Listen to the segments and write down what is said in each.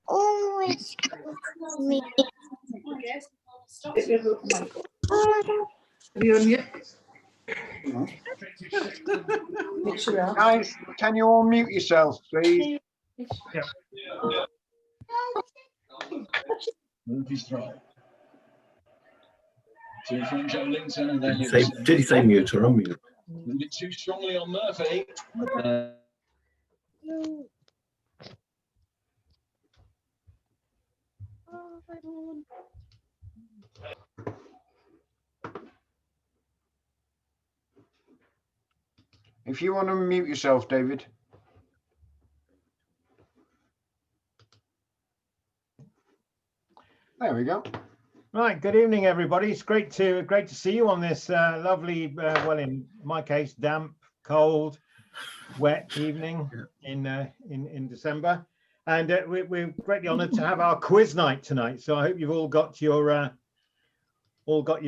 Always. Guys, can you all mute yourselves, please? Yeah. Did he say mute or unmute? A bit too strongly on Murphy. If you want to mute yourself, David. There we go. Right, good evening, everybody. It's great to see you on this lovely, well, in my case, damp, cold, wet evening in December, and we're greatly honoured to have our quiz night tonight. So I hope you've all got your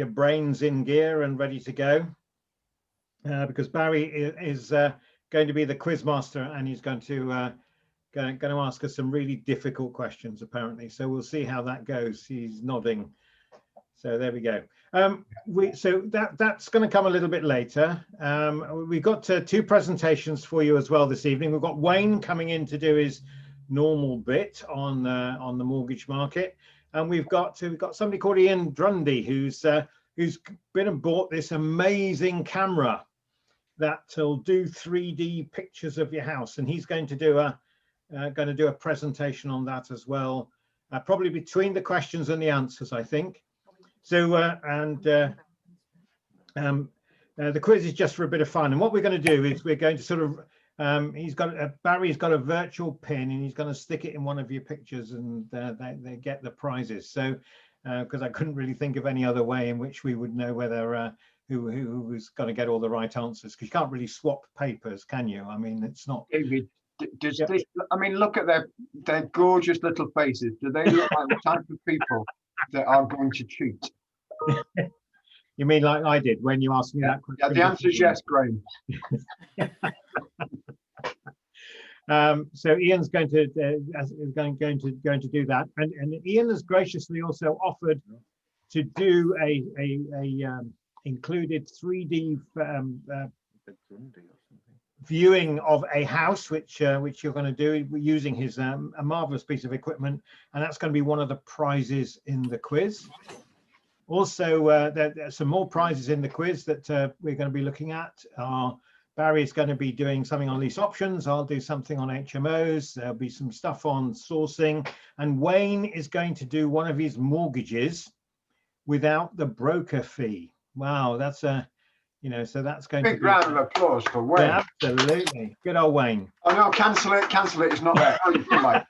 brains in gear and ready to go, because Barry is going to be the quiz master, and he's going to ask us some really difficult questions, apparently. So we'll see how that goes. He's nodding. So there we go. So that's going to come a little bit later. We've got two presentations for you as well this evening. We've got Wayne coming in to do his normal bit on the mortgage market, and we've got somebody called Ian Grundy who's been and bought this amazing camera that'll do 3D pictures of your house, and he's going to do a presentation on that as well, probably between the questions and the answers, I think. So the quiz is just for a bit of fun, and what we're going to do is we're going to sort of Barry's got a virtual pin, and he's going to stick it in one of your pictures, and they get the prizes. So because I couldn't really think of any other way in which we would know whether who was going to get all the right answers, because you can't really swap papers, can you? I mean, it's not. David, I mean, look at their gorgeous little faces. Do they look like the type of people that are going to cheat? You mean like I did when you asked me that question? Yeah, the answer is yes, Graham. So Ian's going to do that, and Ian has graciously also offered to do a included 3D viewing of a house, which you're going to do using his a marvelous piece of equipment, and that's going to be one of the prizes in the quiz. Also, there's some more prizes in the quiz that we're going to be looking at. Barry's going to be doing something on lease options. I'll do something on HMOs. There'll be some stuff on sourcing, and Wayne is going to do one of his mortgages without the broker fee. Wow, that's a so that's going to be big round of applause for Wayne. Yeah, absolutely, good old Wayne. Oh no, cancel it. It's not there. Oh, you come back.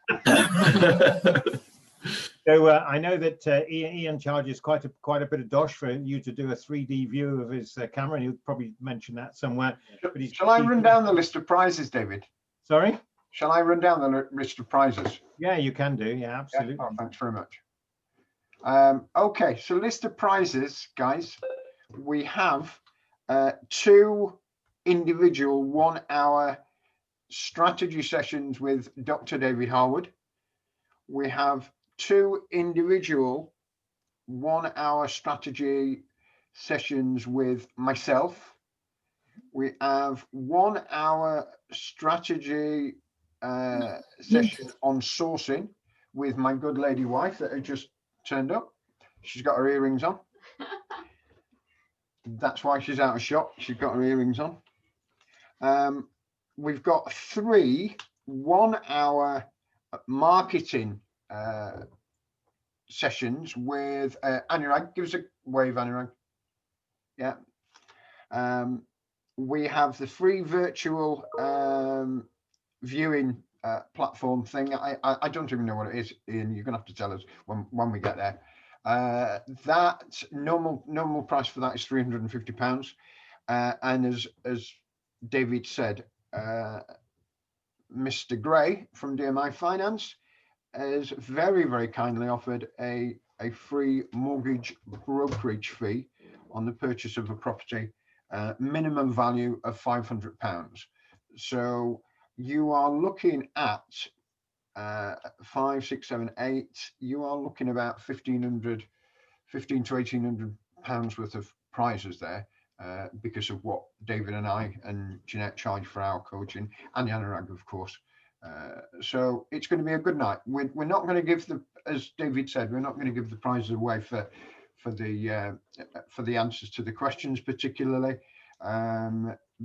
So I know that Ian charges quite a bit of dosh for you to do a 3D view of his camera, and he'll probably mention that somewhere. But Shall I run down the list of prizes, David? Sorry? Shall I run down the list of prizes? Yeah, you can do. Yeah, absolutely. Yeah? Oh, thanks very much. Okay, so list of prizes, guys. We have 2 individual 1-hour strategy sessions with Dr. David Harwood. We have 2 individual 1-hour strategy sessions with myself. We have 1-hour strategy session on sourcing with my good lady wife that had just turned up. She's got her earrings on. That's why she's out of shop. She's got her earrings on. We've got 3 1-hour marketing sessions with Anurag. Give us a wave, Anurag. Yeah. We have the free virtual viewing platform thing. I don't even know what it is, Ian. You're gonna have to tell us when we get there. That normal price for that is £350, and as David said, Mr. Gray from DMI Finance has very kindly offered a free mortgage brokerage fee on the purchase of a property, minimum value of £500. So you are looking at 5, 6, 7, 8, you are looking about 1,500 to 1,800 pounds worth of prizes there, because of what David and I and Jeanette charge for our coaching, and Anurag, of course. So it's going to be a good night. We're not going to give the, as David said, we're not going to give the prizes away for the answers to the questions particularly,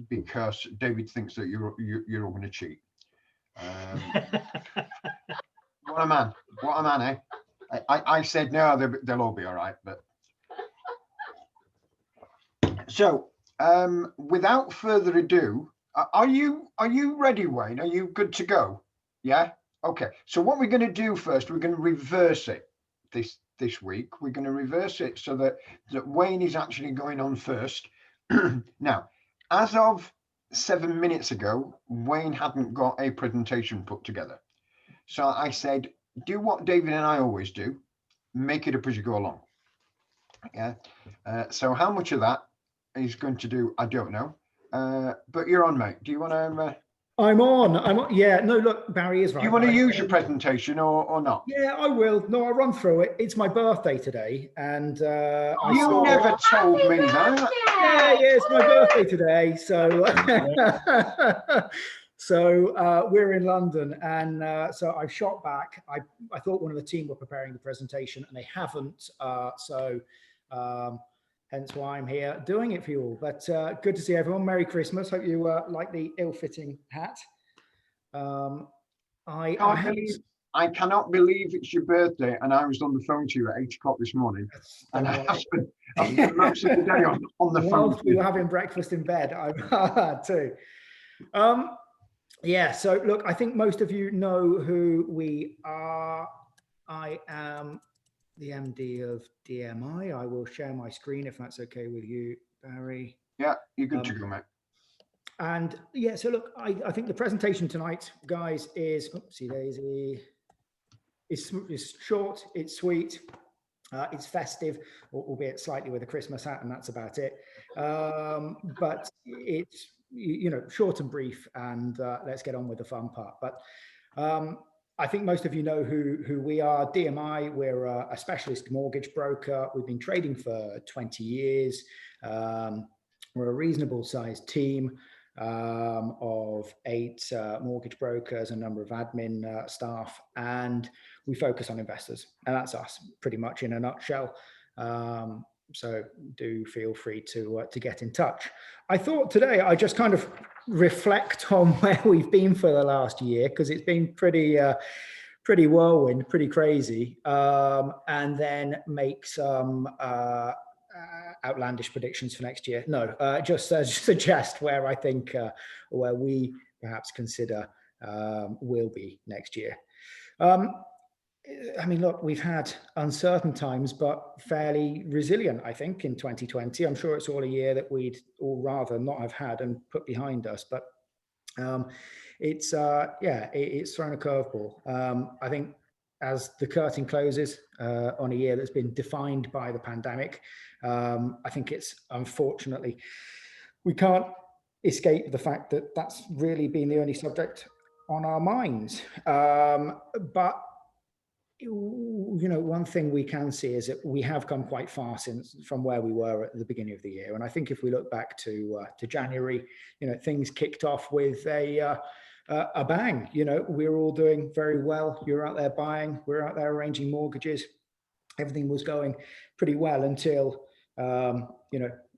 because David thinks that you're all going to cheat. What a man! What a man, eh? I said no, they'll all be all right. But so, without further ado, are you ready, Wayne? Are you good to go? Yeah. Okay. So what we're going to do first, we're going to reverse it this week. We're going to reverse it so that Wayne is actually going on first. Now, as of 7 minutes ago, Wayne hadn't got a presentation put together. So I said, do what David and I always do, make it up as you go along. Yeah. So how much of that he's going to do, I don't know. But you're on, mate. Do you want to? I'm on. Yeah. No, look, Barry is right. Do you want to use your presentation or not? Yeah, I will. No, I'll run through it. It's my birthday today, and you never told me that. Yeah, it's my birthday today. So, we're in London, and so I've shot back. I thought one of the team were preparing the presentation, and they haven't. Hence why I'm here doing it for you all. But good to see everyone. Merry Christmas. Hope you like the ill-fitting hat. I cannot believe it's your birthday, and I was on the phone to you at 8 o'clock this morning, and I spent most of the day on the phone. Whilst we were having breakfast in bed, I too. Yeah, so look, I think most of you know who we are. I am the MD of DMI. I will share my screen if that's okay with you, Barry. Yeah, you're good to go, mate. And yeah, so look, I think the presentation tonight, guys, is oopsie daisy. It's short, it's sweet, it's festive, albeit slightly with a Christmas hat, and that's about it. But it's short and brief, and let's get on with the fun part. But I think most of you know who we are. DMI, we're a specialist mortgage broker. We've been trading for 20 years. We're a reasonable sized team of 8 mortgage brokers, a number of admin staff, and we focus on investors. And that's us pretty much in a nutshell. So do feel free to get in touch. I thought today I just kind of reflect on where we've been for the last year, because it's been pretty whirlwind, pretty crazy, and then make some outlandish predictions for next year. No, just suggest where I think where we perhaps consider will be next year. I mean, look, we've had uncertain times, but fairly resilient, I think, in 2020. I'm sure it's all a year that we'd all rather not have had and put behind us, but it's thrown a curveball. I think as the curtain closes on a year that's been defined by the pandemic, I think it's unfortunately, we can't escape the fact that that's really been the only subject on our minds. But one thing we can see is that we have come quite far from where we were at the beginning of the year. And I think if we look back to January, things kicked off with a bang. We're all doing very well. You're out there buying, we're out there arranging mortgages. Everything was going pretty well until,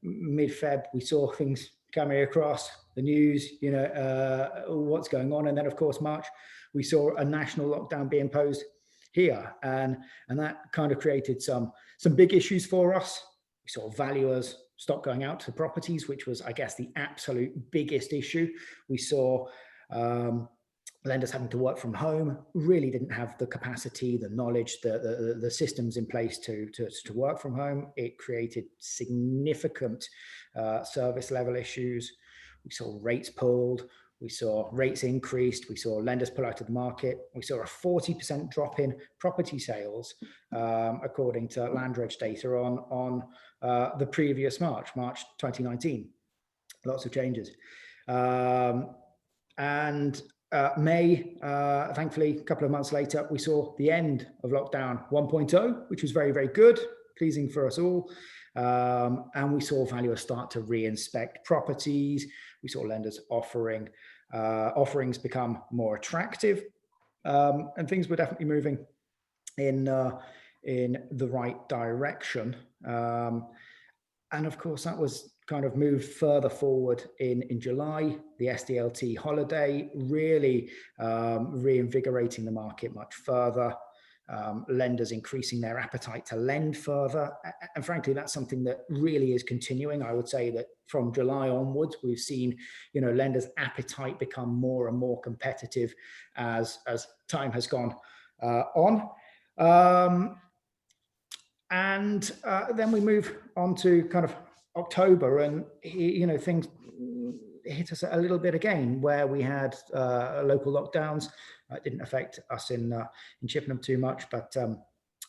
mid-Feb, we saw things coming across the news, what's going on. And then of course, March, we saw a national lockdown be imposed here, and that kind of created some big issues for us. We saw valuers stop going out to properties, which was, I guess, the absolute biggest issue. We saw lenders having to work from home, really didn't have the capacity, the knowledge, the systems in place to work from home. It created significant service level issues. We saw rates pulled. We saw rates increased. We saw lenders pull out of the market. We saw a 40% drop in property sales, according to Landreg data on the previous March 2019. Lots of changes. And May, thankfully, a couple of months later, we saw the end of lockdown 1.0, which was very, very good, pleasing for us all. And we saw valuers start to re-inspect properties. We saw lenders offerings become more attractive, and things were definitely moving in the right direction. And of course, that was kind of moved further forward in July. The SDLT holiday really reinvigorating the market much further. Lenders increasing their appetite to lend further. And frankly, that's something that really is continuing. I would say that from July onwards, we've seen, lenders' appetite become more and more competitive as time has gone on. And then we move on to kind of October, and things hit us a little bit again, where we had local lockdowns. It didn't affect us in Chippenham too much, but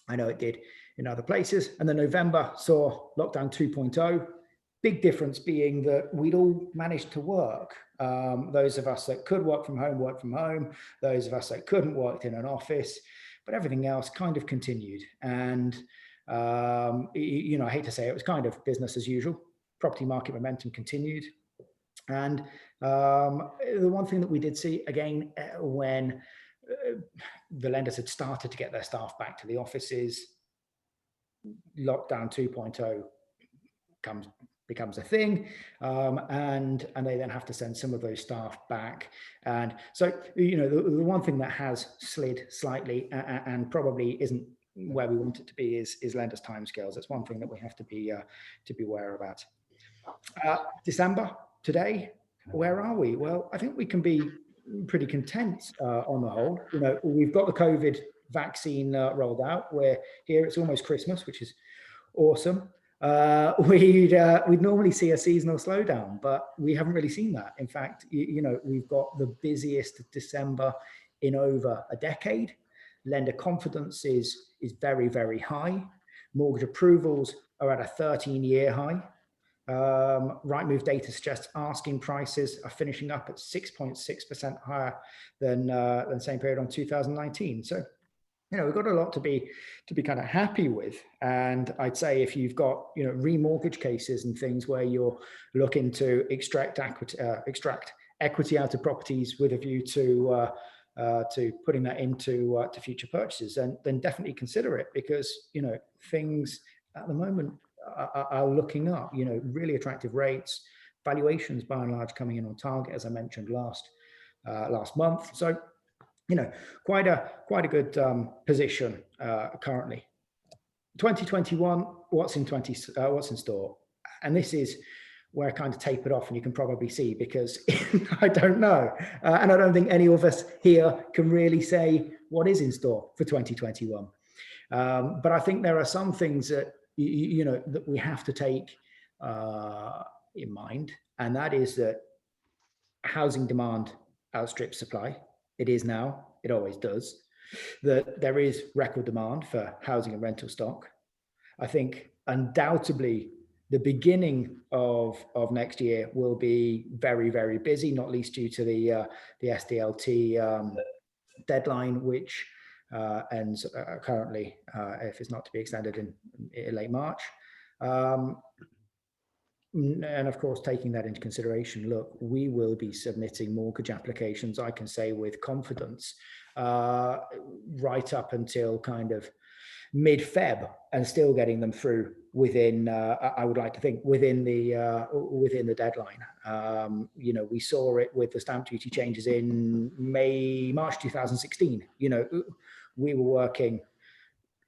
I know it did in other places. And then November saw lockdown 2.0. Big difference being that we'd all managed to work. Those of us that could work from home worked from home. Those of us that couldn't worked in an office, but everything else kind of continued. And I hate to say it was kind of business as usual. Property market momentum continued. And the one thing that we did see again, when the lenders had started to get their staff back to the offices, lockdown 2.0 becomes a thing, and they then have to send some of those staff back. And so, the one thing that has slid slightly and probably isn't where we want it to be is lenders' timescales. That's one thing that we have to be aware about. December today, where are we? Well, I think we can be pretty content on the whole. We've got the COVID vaccine rolled out. We're here. It's almost Christmas, which is awesome. We'd normally see a seasonal slowdown, but we haven't really seen that. In fact, we've got the busiest December in over a decade. Lender confidence is very, very high. Mortgage approvals are at a 13-year high. Rightmove data suggests asking prices are finishing up at 6.6% higher than same period on 2019. So, we've got a lot to be kind of happy with. And I'd say if you've got remortgage cases and things where you're looking to extract equity out of properties with a view to putting that into to future purchases, then definitely consider it, because things at the moment are looking up. Really attractive rates, valuations by and large coming in on target, as I mentioned last month. So quite a good position currently. 2021, what's in store? And this is where I kind of tapered off, and you can probably see, because I don't know. And I don't think any of us here can really say what is in store for 2021. But I think there are some things that, that we have to take in mind. And that is that housing demand outstrips supply. It is now, it always does. That there is record demand for housing and rental stock. I think undoubtedly the beginning of next year will be very, very busy, not least due to the SDLT deadline, which ends currently, if it's not to be extended in late March. And of course, taking that into consideration, look, we will be submitting mortgage applications, I can say with confidence, right up until kind of mid-Feb, and still getting them through within, I would like to think, within the deadline. We saw it with the stamp duty changes in March 2016. We were working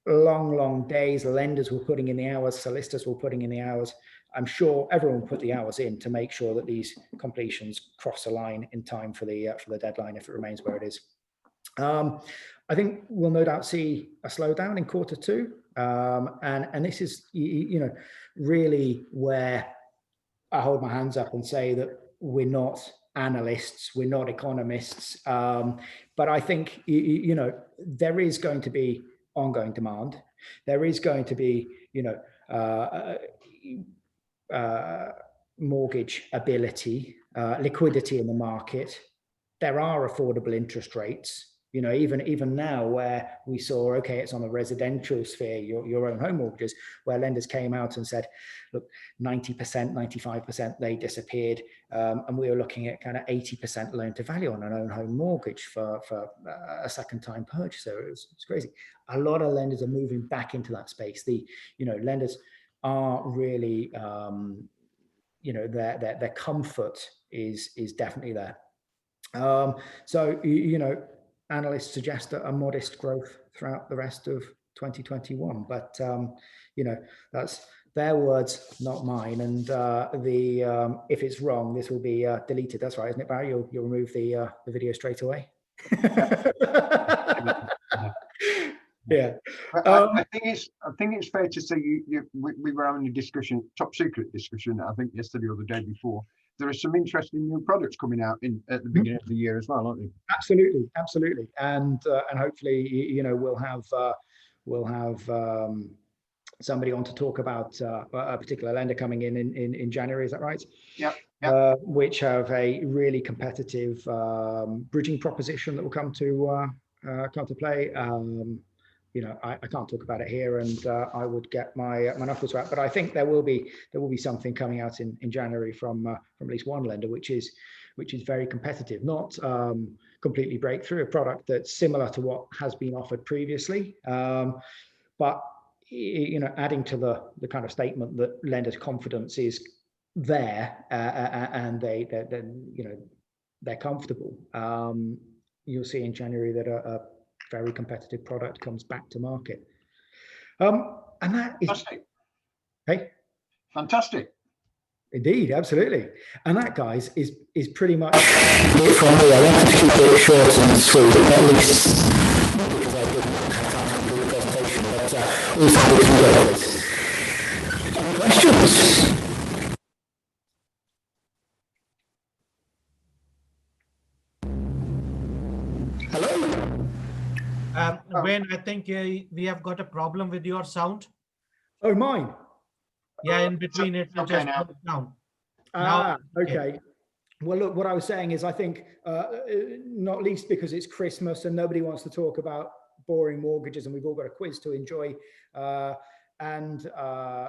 long days. Lenders were putting in the hours, solicitors were putting in the hours. I'm sure everyone put the hours in to make sure that these completions cross a line in time for the deadline, if it remains where it is. I think we'll no doubt see a slowdown in Q2, and this is really where I hold my hands up and say that we're not analysts, we're not economists, but I think there is going to be ongoing demand. There is going to be mortgage ability, liquidity in the market. there are affordable interest rates. You know, even now where we saw, okay, it's on the residential sphere, your own home mortgages, where lenders came out and said, look, 90%, 95%, they disappeared. And we were looking at kind of 80% loan to value on an own home mortgage for a second time purchase. So it's crazy. A lot of lenders are moving back into that space. Lenders are really, their comfort is definitely there. So, analysts suggest a modest growth throughout the rest of 2021, but that's their words, not mine. And if it's wrong, this will be deleted. That's right, isn't it, Barry? You'll remove the video straight away. Yeah. I think it's fair to say we were having a discussion, top secret discussion, I think yesterday or the day before. There are some interesting new products coming out at the beginning of the year as well, aren't there? Absolutely, and hopefully, we'll have somebody on to talk about a particular lender coming in January. Is that right? Yeah. Which have a really competitive bridging proposition that will come to play. I can't talk about it here, and I would get my knuckles wrapped. But I think there will be something coming out in January from at least one lender, which is very competitive, not completely breakthrough, a product that's similar to what has been offered previously, but adding to the kind of statement that lenders' confidence is there, and they're comfortable. You'll see in January that a very competitive product comes back to market, and that is fantastic. Hey, fantastic. Indeed, absolutely. And that, guys, is pretty much it from me. I wanted to keep it short and sweet, at least not because I didn't have time to do the presentation, but also because any questions? Wayne, I think we have got a problem with your sound. Oh, mine? Yeah, in between it will okay, just now. go down. Okay. Well, look, what I was saying is I think not least because it's Christmas and nobody wants to talk about boring mortgages and we've all got a quiz to enjoy, and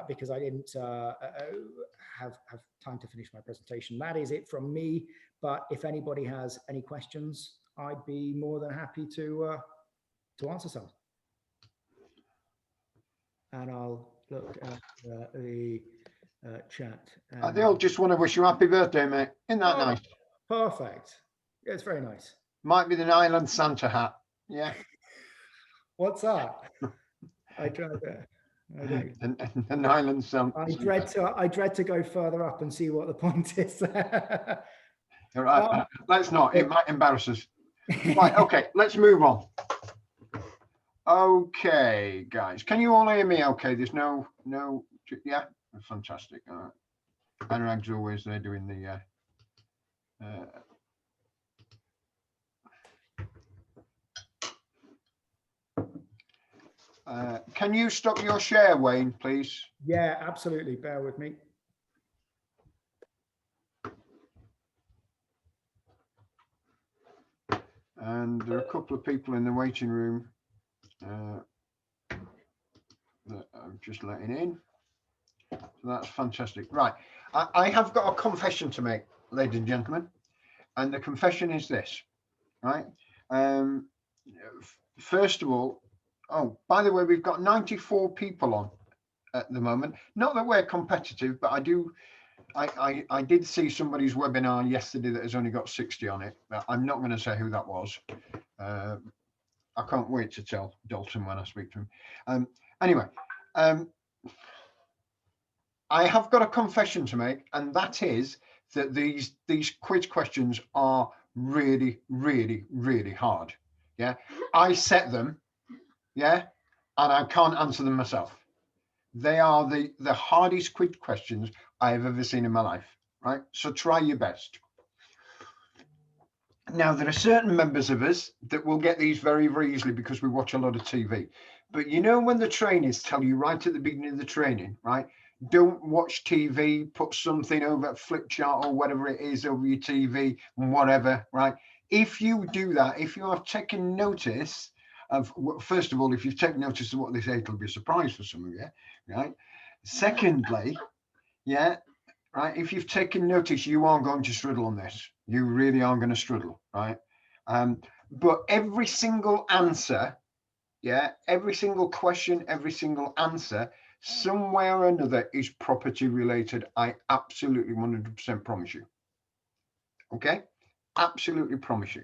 because I didn't have time to finish my presentation. That is it from me. But if anybody has any questions, I'd be more than happy to answer some. And I'll look at the chat. They all just want to wish you happy birthday, mate. Isn't that nice? Perfect. Yeah, it's very nice. Might be the Island Santa hat. Yeah. What's that? I tried that. I do. An Island Santa. I dread to go further up and see what the point is. All right, let's not. It might embarrass us. Right. Okay. Let's move on. Okay, guys. Can you all hear me? Okay. There's no. Yeah. Fantastic. All right. Anurag's always there doing the. Can you stop your share, Wayne, please? Yeah, absolutely. Bear with me. And there are a couple of people in the waiting room that I'm just letting in. So that's fantastic. Right. I have got a confession to make, ladies and gentlemen. And the confession is this, right? First of all, oh, by the way, we've got 94 people on at the moment. Not that we're competitive, but I did see somebody's webinar yesterday that has only got 60 on it. I'm not going to say who that was. I can't wait to tell Dalton when I speak to him. Anyway, I have got a confession to make, and that is that these quiz questions are really, really, really hard. Yeah, I set them. Yeah, and I can't answer them myself. They are the hardest quiz questions I have ever seen in my life, right? So try your best. Now, there are certain members of us that will get these very, very easily because we watch a lot of TV. But you know, when the trainers tell you right at the beginning of the training, right? Don't watch TV, put something over a flip chart or whatever it is over your TV and whatever, right? if you do that, if you have taken notice of, first of all, if you've taken notice of what they say, it'll be a surprise for some of you, right? Secondly, yeah, right, if you've taken notice, you are going to struggle on this. You really are going to struggle, right? But every single answer, yeah, every single question, every single answer, somewhere or another is property related. I absolutely 100% promise you. Okay, absolutely promise you.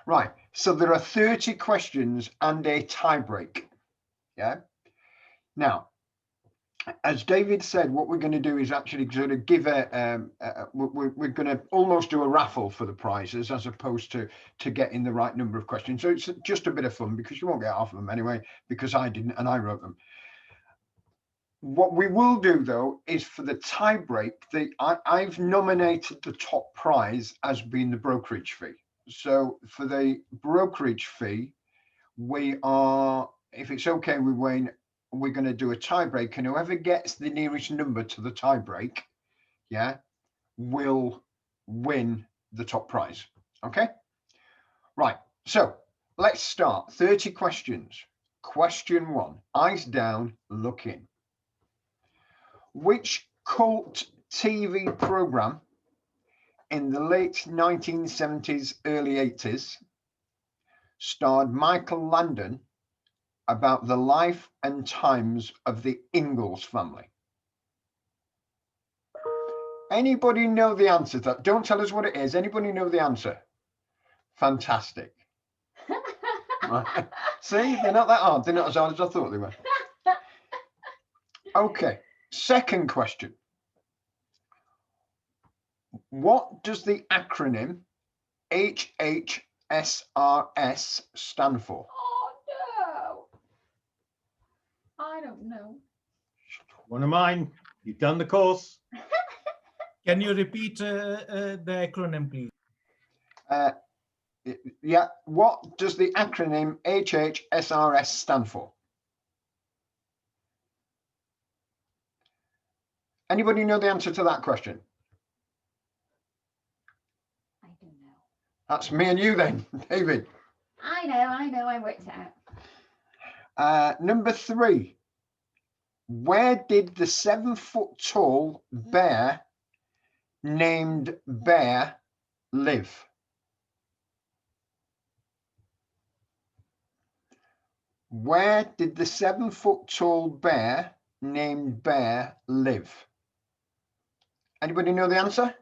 Right, so there are 30 questions and a tie break. Yeah. Now, as David said, what we're going to do is actually sort of give we're going to almost do a raffle for the prizes as opposed to getting the right number of questions. So it's just a bit of fun because you won't get half of them anyway, because I didn't and I wrote them. What we will do though is for the tie break, I've nominated the top prize as being the brokerage fee. So for the brokerage fee, we are, if it's okay with Wayne, we're going to do a tie break, and whoever gets the nearest number to the tie break, yeah, will win the top prize. Okay, right, so let's start. 30 questions. Question 1, eyes down, look in. Which cult TV program in the late 1970s, early 80s starred Michael Landon about the life and times of the Ingalls family? Anybody know the answer to that? Don't tell us what it is. Anybody know the answer? Fantastic. Right. See, they're not that hard. They're not as hard as I thought they were. Okay, second question. What does the acronym HHSRS stand for? Oh no, I don't know. One of mine. You've done the course. Can you repeat the acronym, please? Yeah, what does the acronym HHSRS stand for? Anybody know the answer to that question? I don't know. That's me and you then, David. I know, I worked it out. Number 3. Where did the 7-foot-tall bear named Bear live? Where did the 7-foot-tall bear named Bear live? Anybody know the answer?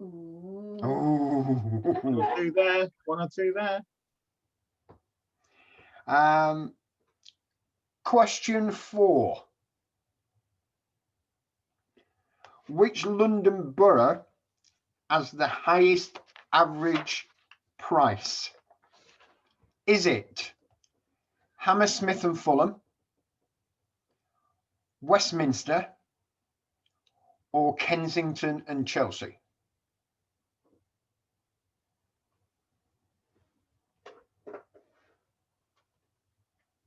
Ooh. Oh. 2 there, 1 or 2 there. Question 4. Which London borough has the highest average price? Is it Hammersmith and Fulham, Westminster, or Kensington and Chelsea?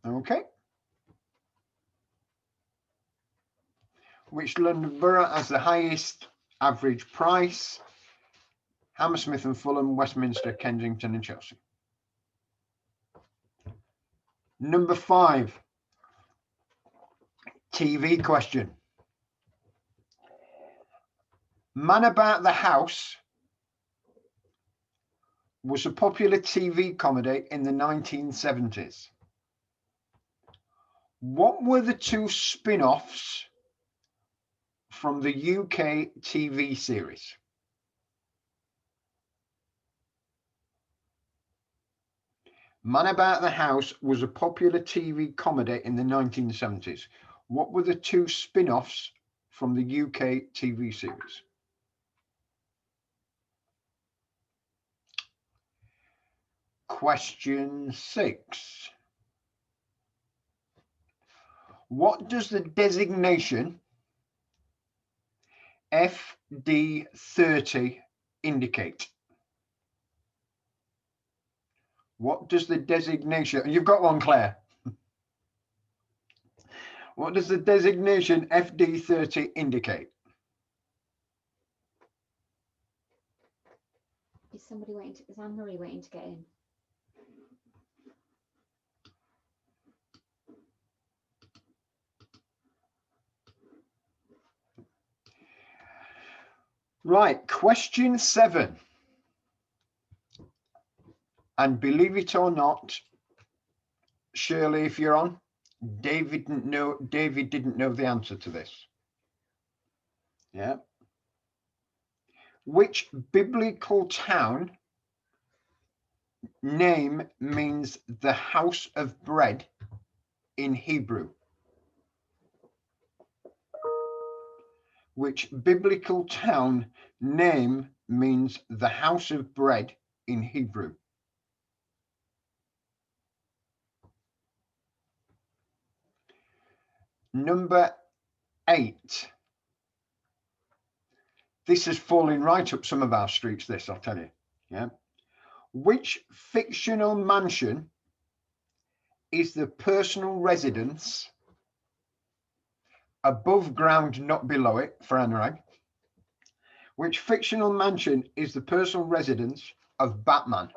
Okay. Which London borough has the highest average price? Hammersmith and Fulham, Westminster, Kensington and Chelsea. Number 5. TV question. Man About the House was a popular TV comedy in the 1970s. What were the 2 spin-offs from the UK TV series? Man About the House was a popular TV comedy in the 1970s. What were the 2 spin-offs from the UK TV series? Question 6. What does the designation FD30 indicate? What does the designation, you've got one, Claire. What does the designation FD30 indicate? somebody waiting to, is Anne-Marie waiting to get in? Right, question 7. And believe it or not, Shirley, if you're on, David didn't know the answer to this. Yeah. Which biblical town name means the house of bread in Hebrew? Which biblical town name means the house of bread in Hebrew? Number 8. This is falling right up some of our streets, this, I'll tell you. Yeah. Which fictional mansion is the personal residence above ground, not below it, for Anurag? Which fictional mansion is the personal residence of Batman?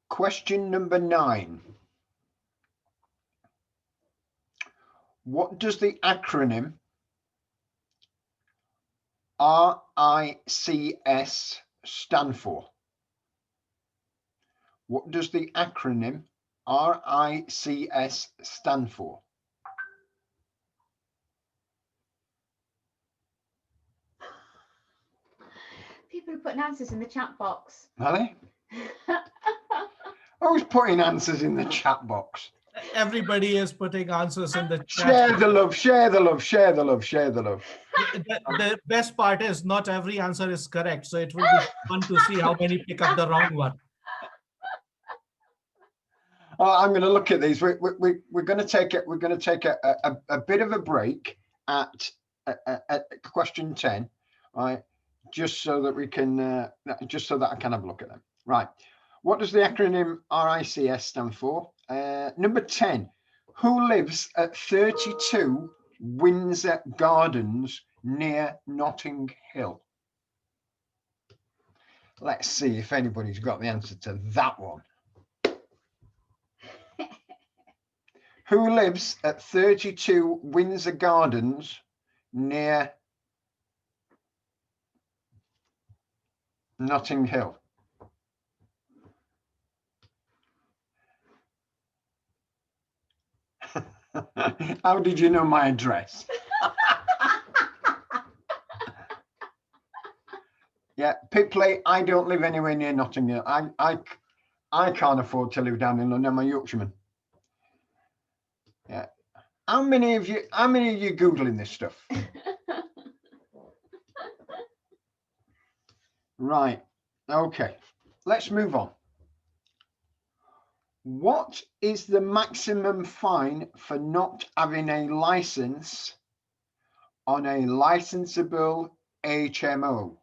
Question number 9. What does the acronym RICS stand for? What does the acronym RICS stand for? People are putting answers in the chat box. Are they? Who's putting answers in the chat box? Everybody is putting answers in the chat. Share the love, share the love, share the love, share the love. The best part is not every answer is correct. So it will be fun to see how many pick up the wrong one. Oh, I'm going to look at these. We're going to take it. We're going to take a bit of a break at question 10, right? Just so that we can, just so that I can have a look at them. Right. What does the acronym RICS stand for? Number 10. Who lives at 32 Windsor Gardens near Notting Hill? Let's see if anybody's got the answer to that one. Who lives at 32 Windsor Gardens near Notting Hill? How did you know my address? Yeah, Pipley, I don't live anywhere near Notting Hill. I can't afford to live down in London. I'm a Yorkshireman. Yeah. How many of you Googling this stuff? Right. Okay. Let's move on. What is the maximum fine for not having a license on a licensable HMO?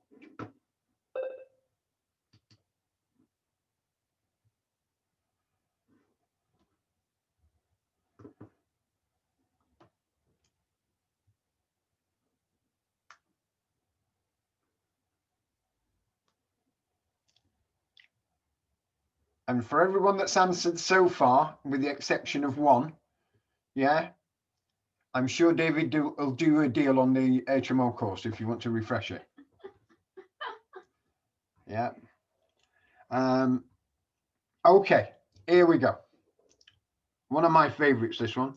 And for everyone that's answered so far, with the exception of one, yeah, I'm sure David will do a deal on the HMO course if you want to refresh it. Yeah. Okay, here we go. One of my favorites, this one.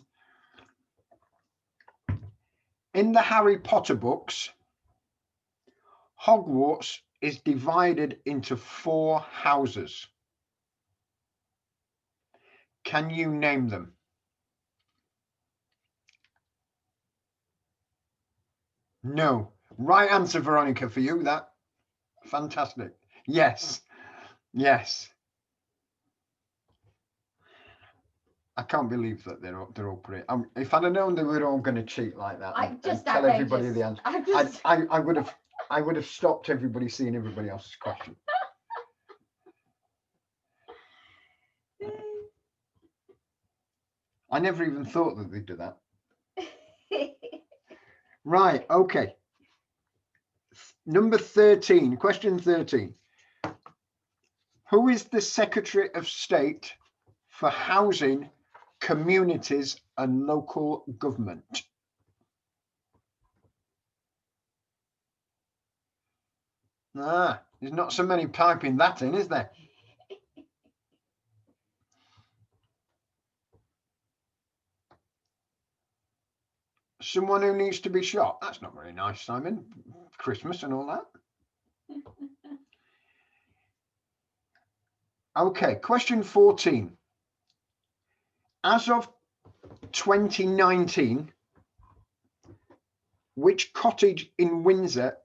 In the Harry Potter books, Hogwarts is divided into 4 houses. Can you name them? No. Right answer, Veronica, for you. That fantastic. Yes. Yes. I can't believe that they're all pretty. If I'd have known they were all going to cheat like that, I just and tell everybody the answer, I would have I would have stopped everybody seeing everybody else's question. I never even thought that they'd do that. Right, okay. Number 13, question 13. Who is the Secretary of State for Housing, Communities and Local Government? There's not so many typing that in, is there? Someone who needs to be shot. That's not very nice, Simon. Christmas and all that. Okay, question 14. As of 2019, which cottage in Windsor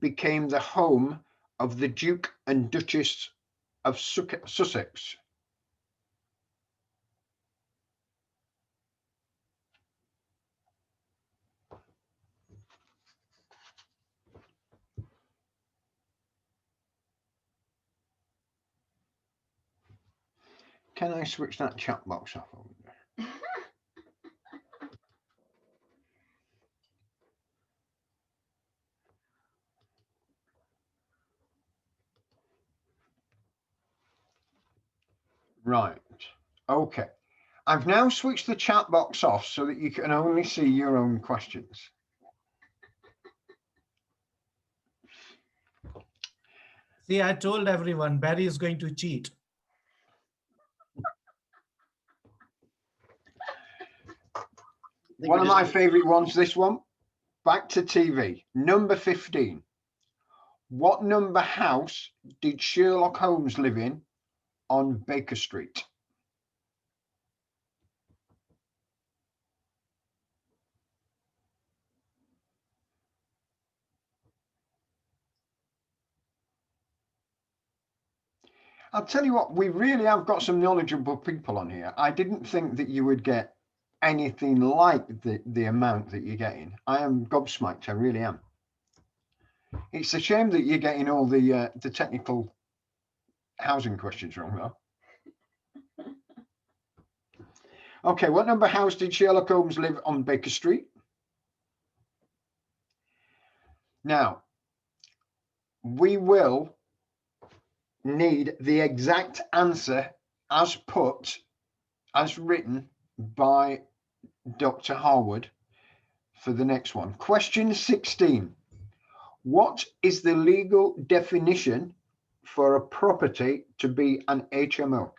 became the home of the Duke and Duchess of Sussex? Can I switch that chat box off over there? Right, okay. I've now switched the chat box off so that you can only see your own questions. See, I told everyone Barry is going to cheat. One of my favorite ones, this one. Back to TV. Number 15. What number house did Sherlock Holmes live in on Baker Street? I'll tell you what, we really have got some knowledgeable people on here. I didn't think that you would get anything like the amount that you're getting. I am gobsmacked, I really am. It's a shame that you're getting all the technical housing questions wrong, though. Okay, what number house did Sherlock Holmes live on Baker Street? Now, we will need the exact answer as written by Dr. Harwood for the next one. Question 16. What is the legal definition for a property to be an HMO?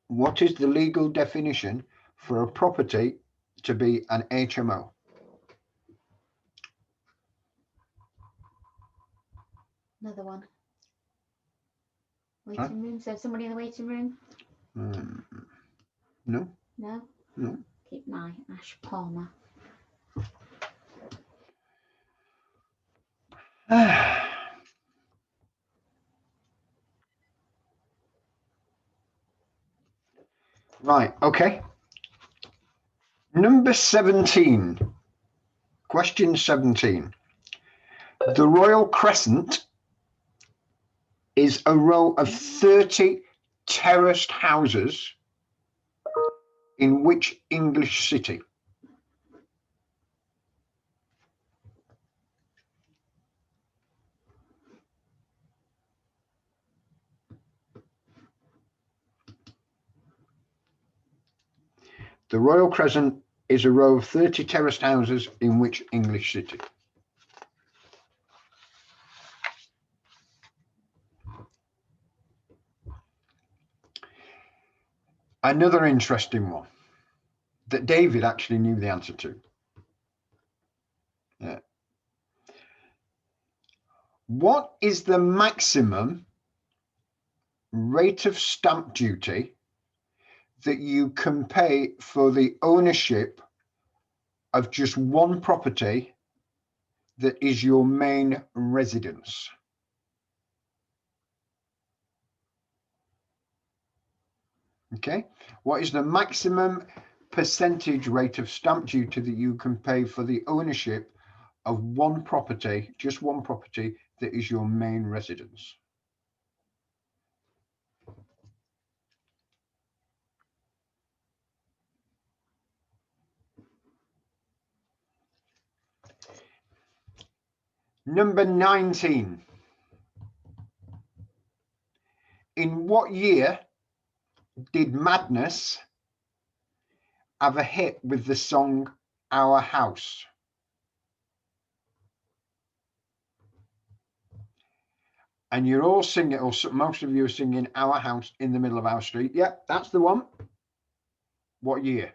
What is the legal definition for a property to be an HMO? Another one. Waiting room. So somebody in the waiting room? No. No? No. Keep my Ash Palmer. Right, okay. Number 17. Question 17. The Royal Crescent is a row of 30 terraced houses in which English city? The Royal Crescent is a row of 30 terraced houses in which English city? Another interesting one that David actually knew the answer to. Yeah. What is the maximum rate of stamp duty that you can pay for the ownership of just one property that is your main residence? Okay, what is the maximum percentage rate of stamp duty that you can pay for the ownership of one property, just one property, that is your main residence? Number 19. In what year did Madness have a hit with the song Our House? And you're all singing, or most of you are singing Our House in the Middle of Our Street. Yep, that's the one. What year?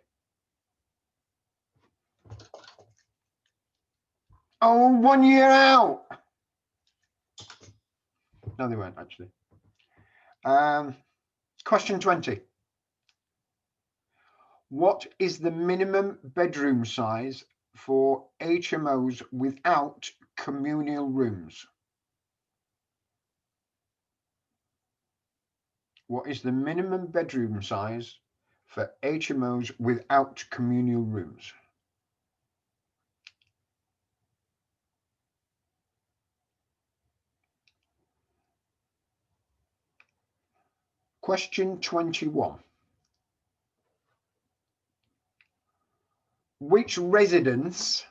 Oh, 1 year out. No, they weren't actually. Question 20. What is the minimum bedroom size for HMOs without communal rooms? What is the minimum bedroom size for HMOs without communal rooms? Question 21. Which residence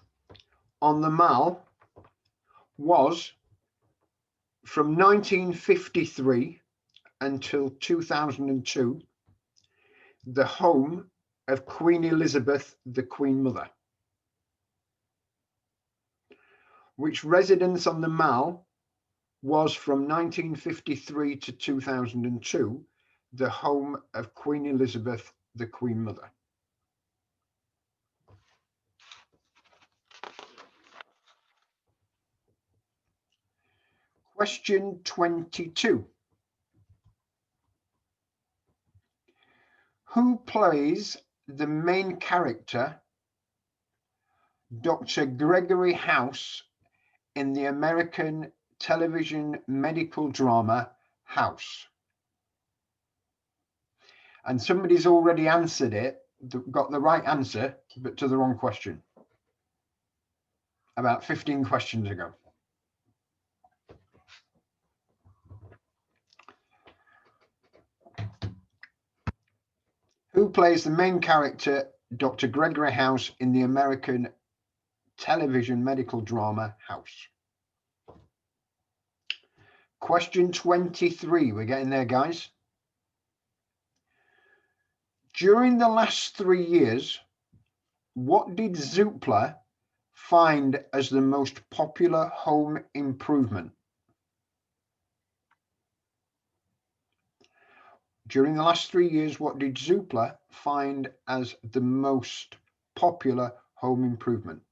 on the Mall was from 1953 until 2002 the home of Queen Elizabeth, the Queen Mother? Which residence on the Mall was from 1953 to 2002 the home of Queen Elizabeth, the Queen Mother? Question 22. Who plays the main character, Dr. Gregory House, in the American television medical drama House? And somebody's already answered it, got the right answer, but to the wrong question, about 15 questions ago. Who plays the main character, Dr. Gregory House, in the American television medical drama House? Question 23, we're getting there, guys. During the last 3 years, what did Zoopla find as the most popular home improvement? During the last 3 years, what did Zoopla find as the most popular home improvement?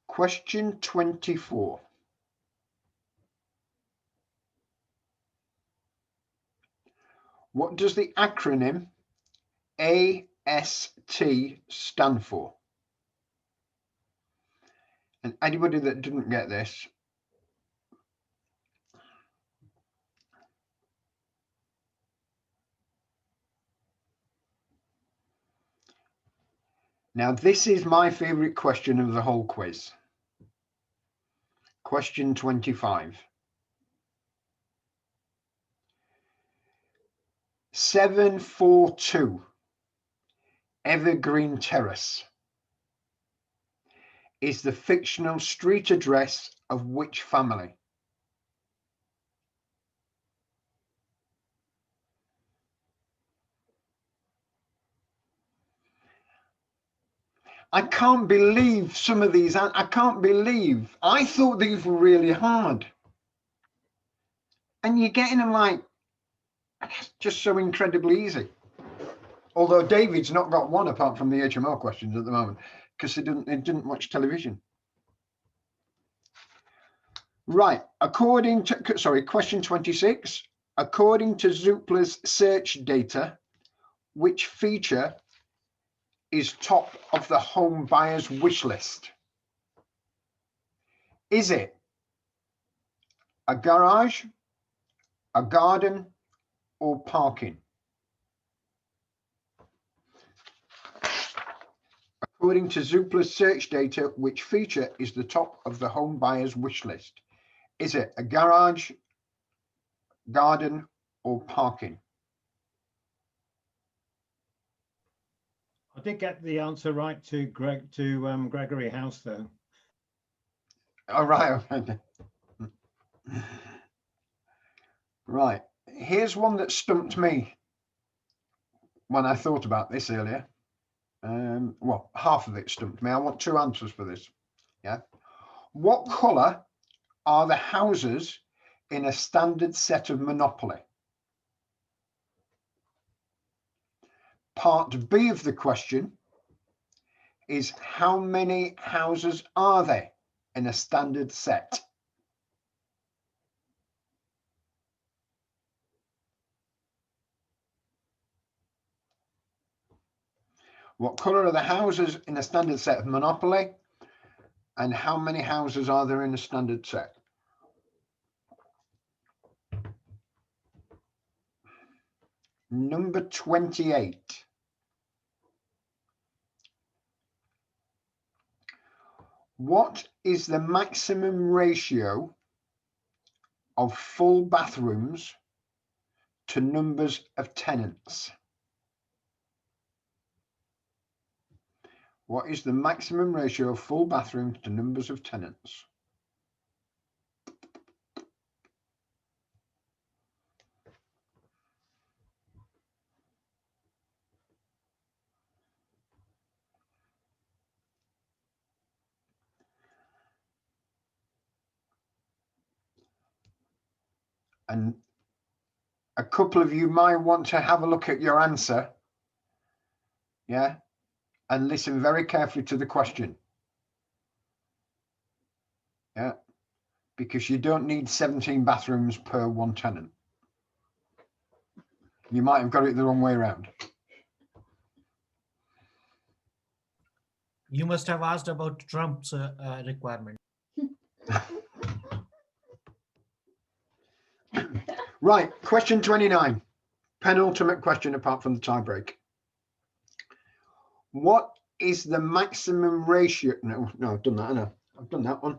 Question 24. What does the acronym AST stand for? And anybody that didn't get this, now this is my favorite question of the whole quiz. Question 25. 742 Evergreen Terrace is the fictional street address of which family? I can't believe some of these. I can't believe. I thought these were really hard. And you're getting them like, just so incredibly easy. Although David's not got one apart from the HMO questions at the moment, because he didn't watch television. Right, according to, sorry, question 26. According to Zoopla's search data, which feature is top of the home buyer's wish list? Is it a garage, a garden, or parking? According to Zoopla's search data, which feature is the top of the home buyer's wish list? Is it a garage, garden, or parking? I did get the answer right to Gregory House though. All right. Right. Here's one that stumped me when I thought about this earlier. Well, half of it stumped me. I want two answers for this. Yeah. What colour are the houses in a standard set of Monopoly? Part B of the question is how many houses are there in a standard set? What colour are the houses in a standard set of Monopoly? And how many houses are there in a standard set? Number 28. What is the maximum ratio of full bathrooms to numbers of tenants? What is the maximum ratio of full bathrooms to numbers of tenants? And a couple of you might want to have a look at your answer. Yeah. And listen very carefully to the question. Yeah. Because you don't need 17 bathrooms per one tenant. You might have got it the wrong way around. You must have asked about Trump's requirement. Right, question 29. Penultimate question apart from the tie break. What is the maximum ratio? No, I've done that. I know. I've done that one.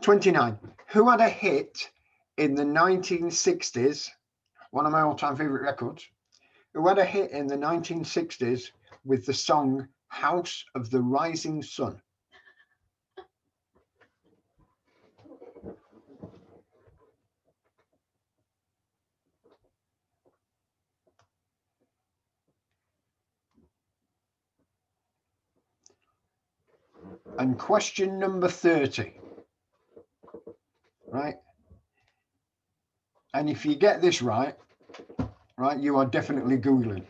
29. Who had a hit in the 1960s? One of my all-time favorite records. Who had a hit in the 1960s with the song House of the Rising Sun? And question number 30. Right. And if you get this right, you are definitely Googling.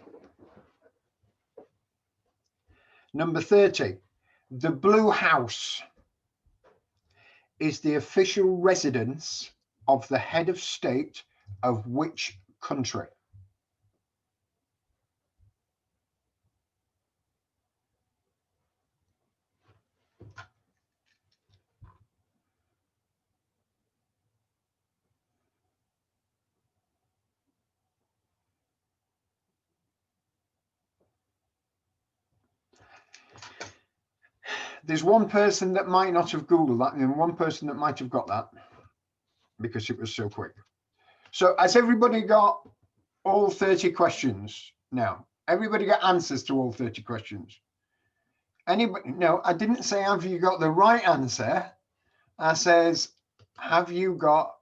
Number 30. The Blue House is the official residence of the head of state of which country? There's one person that might not have Googled that and one person that might have got that because it was so quick. So has everybody got all 30 questions now? Everybody got answers to all 30 questions? Anybody? No, I didn't say have you got the right answer. I says, have you got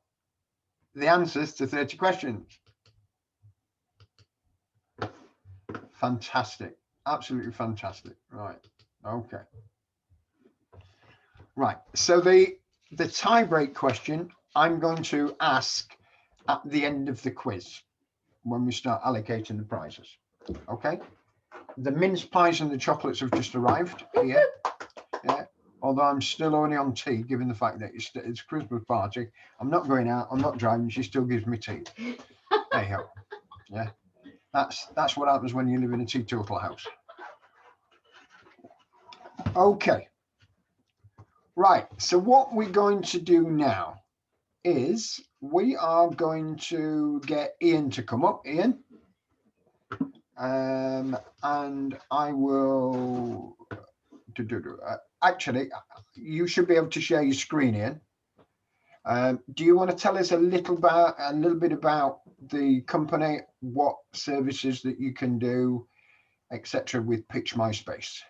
the answers to 30 questions? Fantastic. Absolutely fantastic. Right. Okay. Right. So the tie-break question I'm going to ask at the end of the quiz when we start allocating the prizes. Okay. The mince pies and the chocolates have just arrived here. Yeah. Although I'm still only on tea, given the fact that it's a Christmas party. I'm not going out. I'm not driving. She still gives me tea. Hey ho. Yeah. That's what happens when you live in a teetotal house. Okay. Right. So what we're going to do now is we are going to get Ian to come up. Ian, And I will actually, you should be able to share your screen, Ian. Do you want to tell us a little bit about the company, what services that you can do, etc., with Pitch My Space?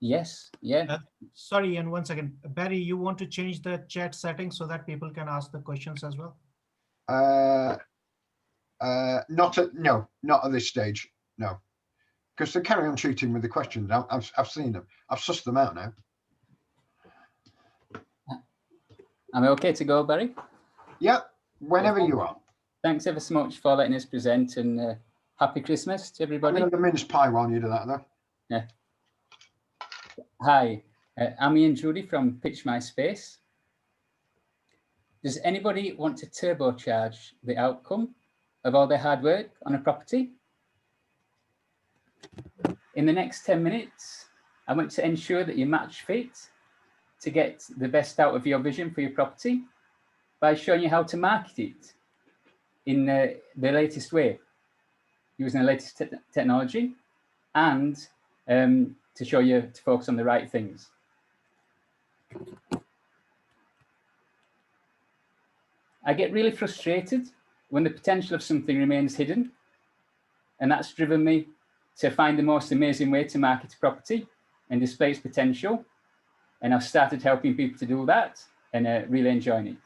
Yes, yeah. Sorry, and 1 second. Barry, you want to change the chat settings so that people can ask the questions as well? Not at this stage, no. Because they carry on shooting with the questions. I've seen them. I've sussed them out now. Am I okay to go, Barry? Yeah, whenever you are. Thanks ever so much for letting us present, and happy Christmas to everybody. I'm going to mince pie while you do that, though. Yeah. Hi, I'm Ian Judy from Pitch My Space. Does anybody want to turbocharge the outcome of all their hard work on a property? In the next 10 minutes, I want to ensure that you match fit to get the best out of your vision for your property by showing you how to market it in the latest way, using the latest technology, and to show you to focus on the right things. I get really frustrated when the potential of something remains hidden, and that's driven me to find the most amazing way to market a property and display its potential. And I've started helping people to do that and really enjoying it.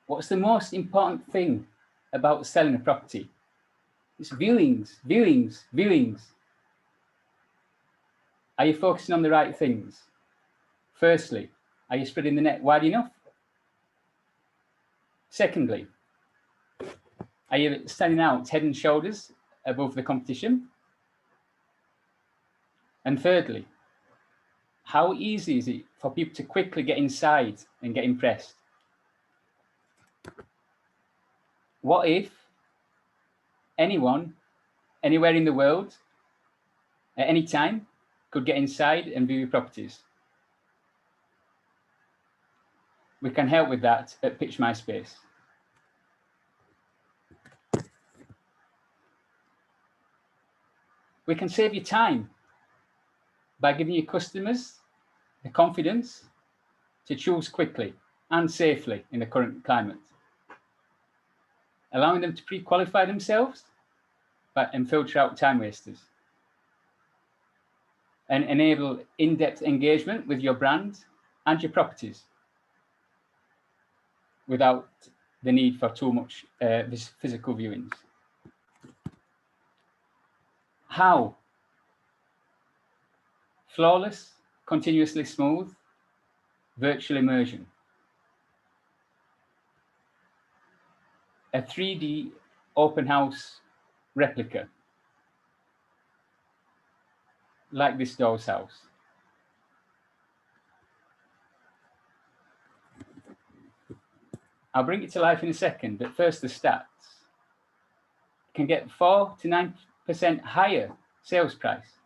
What's the most important thing about selling a property? It's viewings, viewings, viewings. Are you focusing on the right things? Firstly, are you spreading the net wide enough? Secondly, are you standing out head and shoulders above the competition? And thirdly, how easy is it for people to quickly get inside and get impressed? What if anyone, anywhere in the world, at any time, could get inside and view your properties? We can help with that at Pitch My Space. We can save you time by giving your customers the confidence to choose quickly and safely in the current climate, allowing them to pre-qualify themselves and filter out time wasters, and enable in-depth engagement with your brand and your properties without the need for too much physical viewings. How? Flawless, continuously smooth, virtual immersion. A 3D open house replica, like this doll's house. I'll bring it to life in a second, but first the stats. Can get 4 to 9% higher sales price,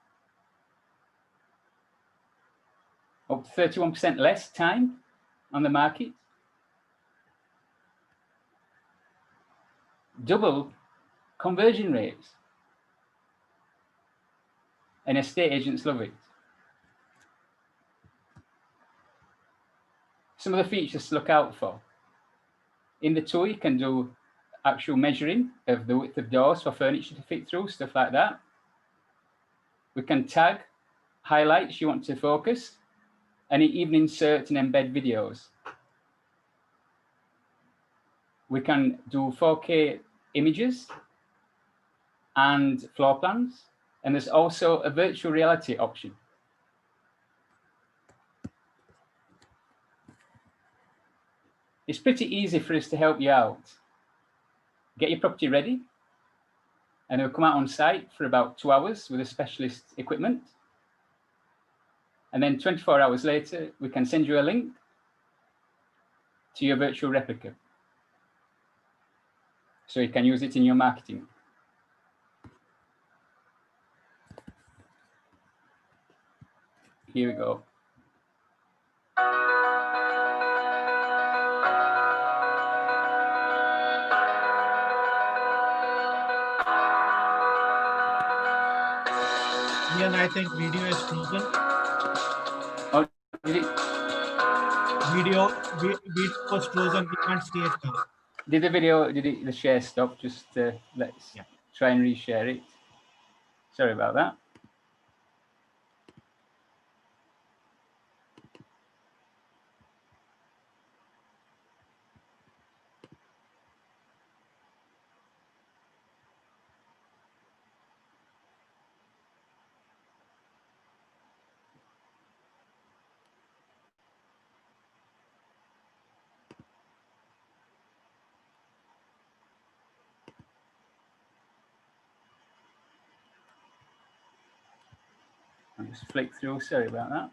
up to 31% less time on the market, double conversion rates, and estate agents love it. Some of the features to look out for. In the tool, you can do actual measuring of the width of doors for furniture to fit through, stuff like that. We can tag highlights you want to focus, and even insert and embed videos. We can do 4K images and floor plans, and there's also a virtual reality option. It's pretty easy for us to help you out. Get your property ready, and it'll come out on site for about 2 hours with a specialist equipment. And then 24 hours later, we can send you a link to your virtual replica, so you can use it in your marketing. Here we go. Ian, I think video is frozen. Oh, did, Video was frozen. We can't see it now. did the video, the share stop? Just let's try and reshare it. Sorry about that. I'll just flick through. Sorry about that.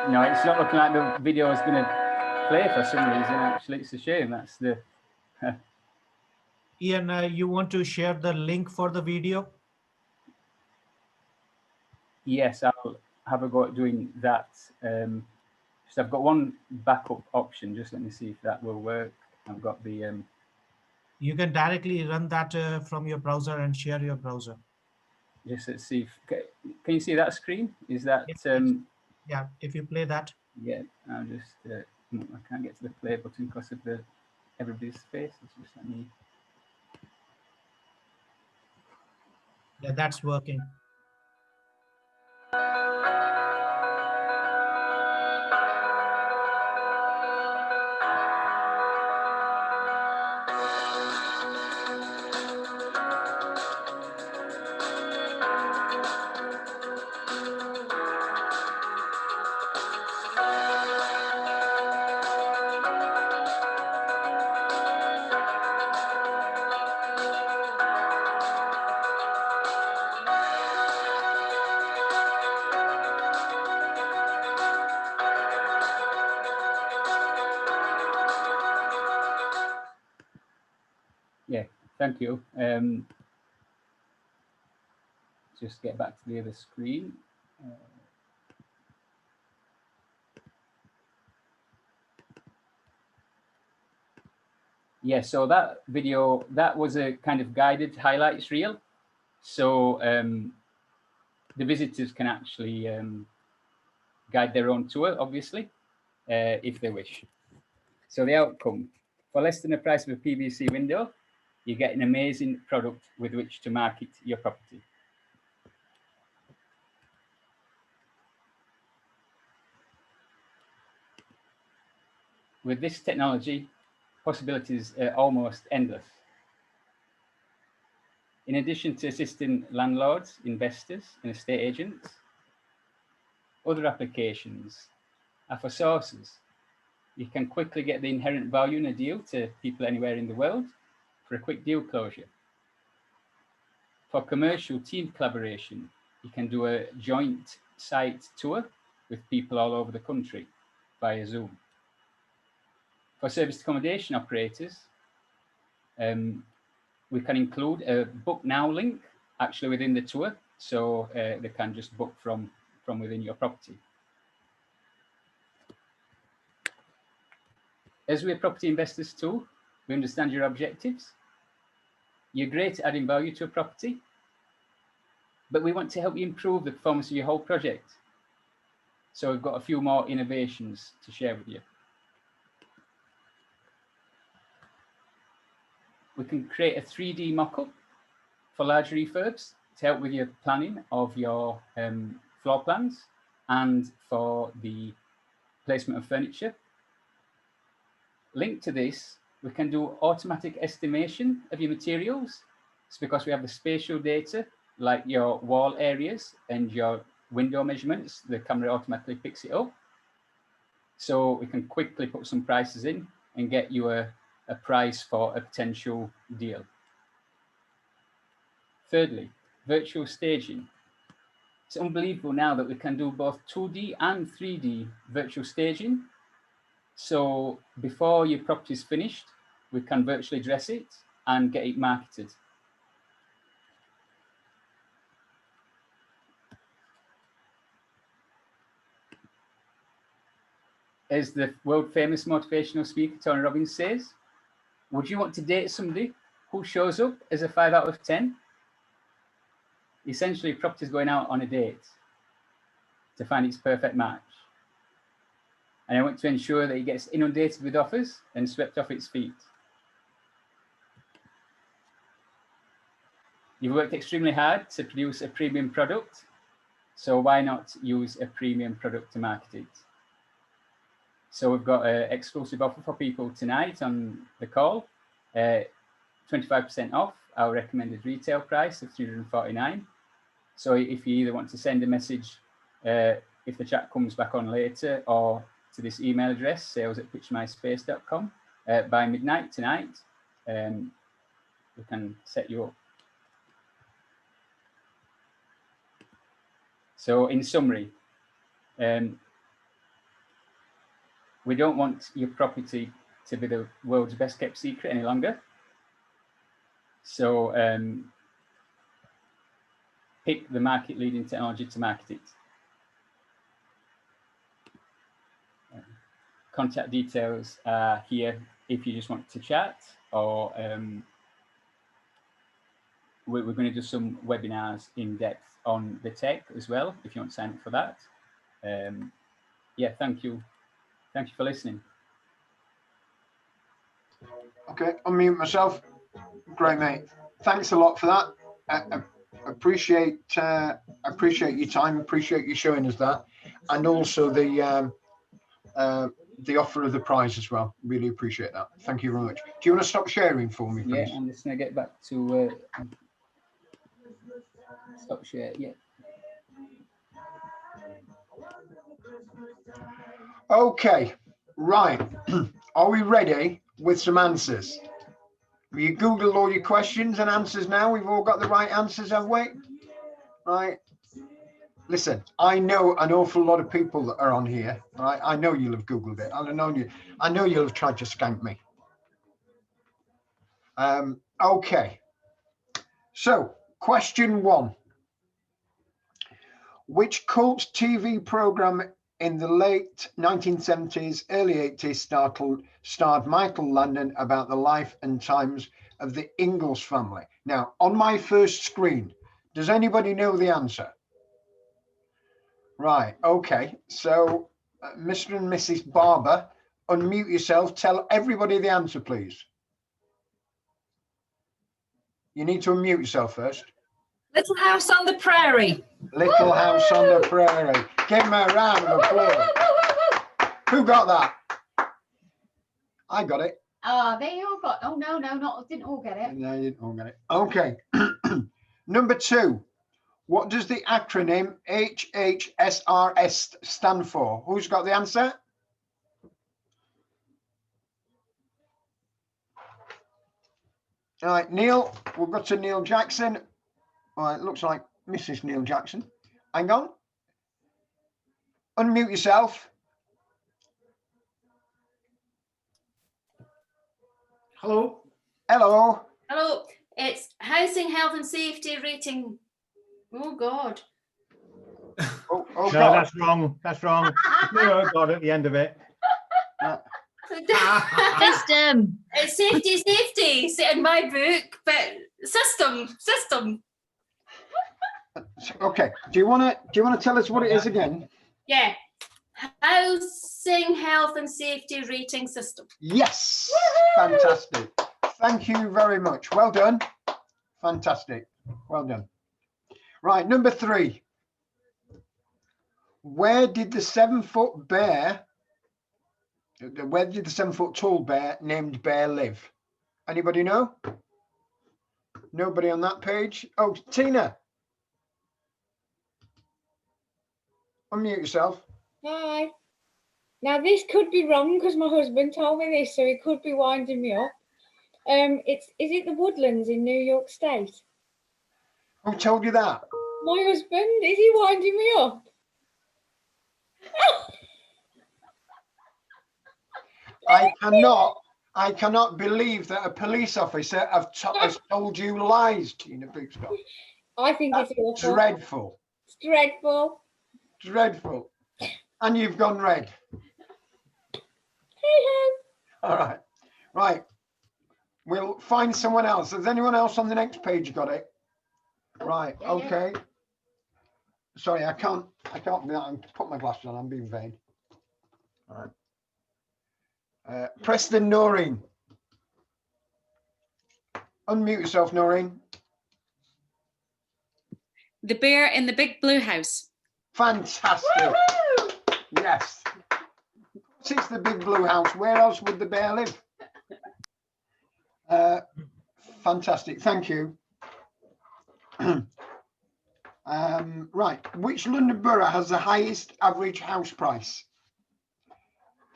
No, it's not looking like the video is going to play for some reason. Actually, it's a shame. That's the. Ian, you want to share the link for the video? Yes, I'll have a go at doing that. So I've got one backup option. Just let me see if that will work. I've got the. You can directly run that from your browser and share your browser. Just let's see. Can you see that screen? Is that? Yeah, if you play that. Yeah, I'll just. I can't get to the play button because of everybody's face. It's just let me. Yeah, that's working. Yeah, thank you. Just get back to the other screen. Yeah, so that video, that was a kind of guided highlights reel. So the visitors can actually guide their own tour, obviously, if they wish. So the outcome, for less than the price of a PVC window, you get an amazing product with which to market your property. With this technology, possibilities are almost endless. In addition to assisting landlords, investors, and estate agents, other applications are for sources. You can quickly get the inherent value in a deal to people anywhere in the world for a quick deal closure. For commercial team collaboration, you can do a joint site tour with people all over the country via Zoom. For service accommodation operators, we can include a book now link actually within the tour, so they can just book from within your property. As we're property investors too, we understand your objectives. You're great at adding value to a property, but we want to help you improve the performance of your whole project. So we've got a few more innovations to share with you. We can create a 3D mock-up for large refurbs to help with your planning of your floor plans and for the placement of furniture. Linked to this, we can do automatic estimation of your materials. It's because we have the spatial data, like your wall areas and your window measurements. The camera automatically picks it up. So we can quickly put some prices in and get you a price for a potential deal. Thirdly, virtual staging. It's unbelievable now that we can do both 2D and 3D virtual staging. So before your property is finished, we can virtually dress it and get it marketed. As the world famous motivational speaker Tony Robbins says, would you want to date somebody who shows up as a 5 out of 10? Essentially, property is going out on a date to find its perfect match. And I want to ensure that it gets inundated with offers and swept off its feet. You've worked extremely hard to produce a premium product, so why not use a premium product to market it? So we've got an exclusive offer for people tonight on the call, 25% off our recommended retail price of $349. So if you either want to send a message, if the chat comes back on later, or to this email address, sales@pitchmyspace.com, by midnight tonight, we can set you up. So in summary, we don't want your property to be the world's best kept secret any longer. So pick the market leading technology to market it. Contact details are here if you just want to chat, or we're going to do some webinars in depth on the tech as well, if you want to sign up for that. Yeah, thank you. Thank you for listening. Okay, unmute myself. Great, mate. Thanks a lot for that. I appreciate your time. Appreciate you showing us that, and also the offer of the prize as well. Really appreciate that. Thank you very much. Do you want to stop sharing for me, please? Yeah, I'm just going to get back to stop share. Yeah. Okay, right. Are we ready with some answers? Have you Googled all your questions and answers now? We've all got the right answers, have we? Right. Listen, I know an awful lot of people that are on here. Right. I know you'll have Googled it. I know you'll have tried to skank me. Okay. So, question 1. Which cult TV program in the late 1970s, early 80s starred Michael Landon about the life and times of the Ingalls family? Now, on my first screen, does anybody know the answer? Right, okay. So, Mr. and Mrs. Barber, unmute yourself. Tell everybody the answer, please. You need to unmute yourself first. Little House on the Prairie. Little House on the Prairie. Give me a round of applause. Who got that? I got it. Oh, they all got. Oh no, didn't all get it. No, you didn't all get it. Okay. Number 2. What does the acronym HHSRS stand for? Who's got the answer? All right, Neil. We'll go to Neil Jackson. All right, looks like Mrs. Neil Jackson. Hang on. Unmute yourself. Hello. Hello. Hello. It's Housing Health and Safety Rating. Oh God. Oh No, God. that's wrong. That's wrong. No, God at the end of it. System. It's safety in my book, but system. Okay. Do you want to tell us what it is again? Yeah. Housing Health and Safety Rating System. Yes. Fantastic. Thank you very much. Well done. Fantastic. Well done. Right. Number 3. Where did the 7-foot bear? Where did the 7-foot tall bear named Bear live? Anybody know? Nobody on that page. Oh, Tina. Unmute yourself. Hi. Now this could be wrong because my husband told me this, so he could be winding me up. Is it the Woodlands in New York State? Who told you that? My husband, is he winding me up? I cannot I cannot believe that a police officer has told you lies, Tina Bootstrap. I think That's it's awful. dreadful. It's dreadful. Dreadful. And you've gone red. Hey-ho. All right. Right. We'll find someone else. Has anyone else on the next page got it? Right. Yeah, yeah. Okay. Sorry, I can't put my glasses on. I'm being vain. All right. Preston Noreen. Unmute yourself, Noreen. The bear in the big blue house. Fantastic. Yes. It's the big blue house. Where else would the bear live? Fantastic. Thank you. Right. Which London borough has the highest average house price?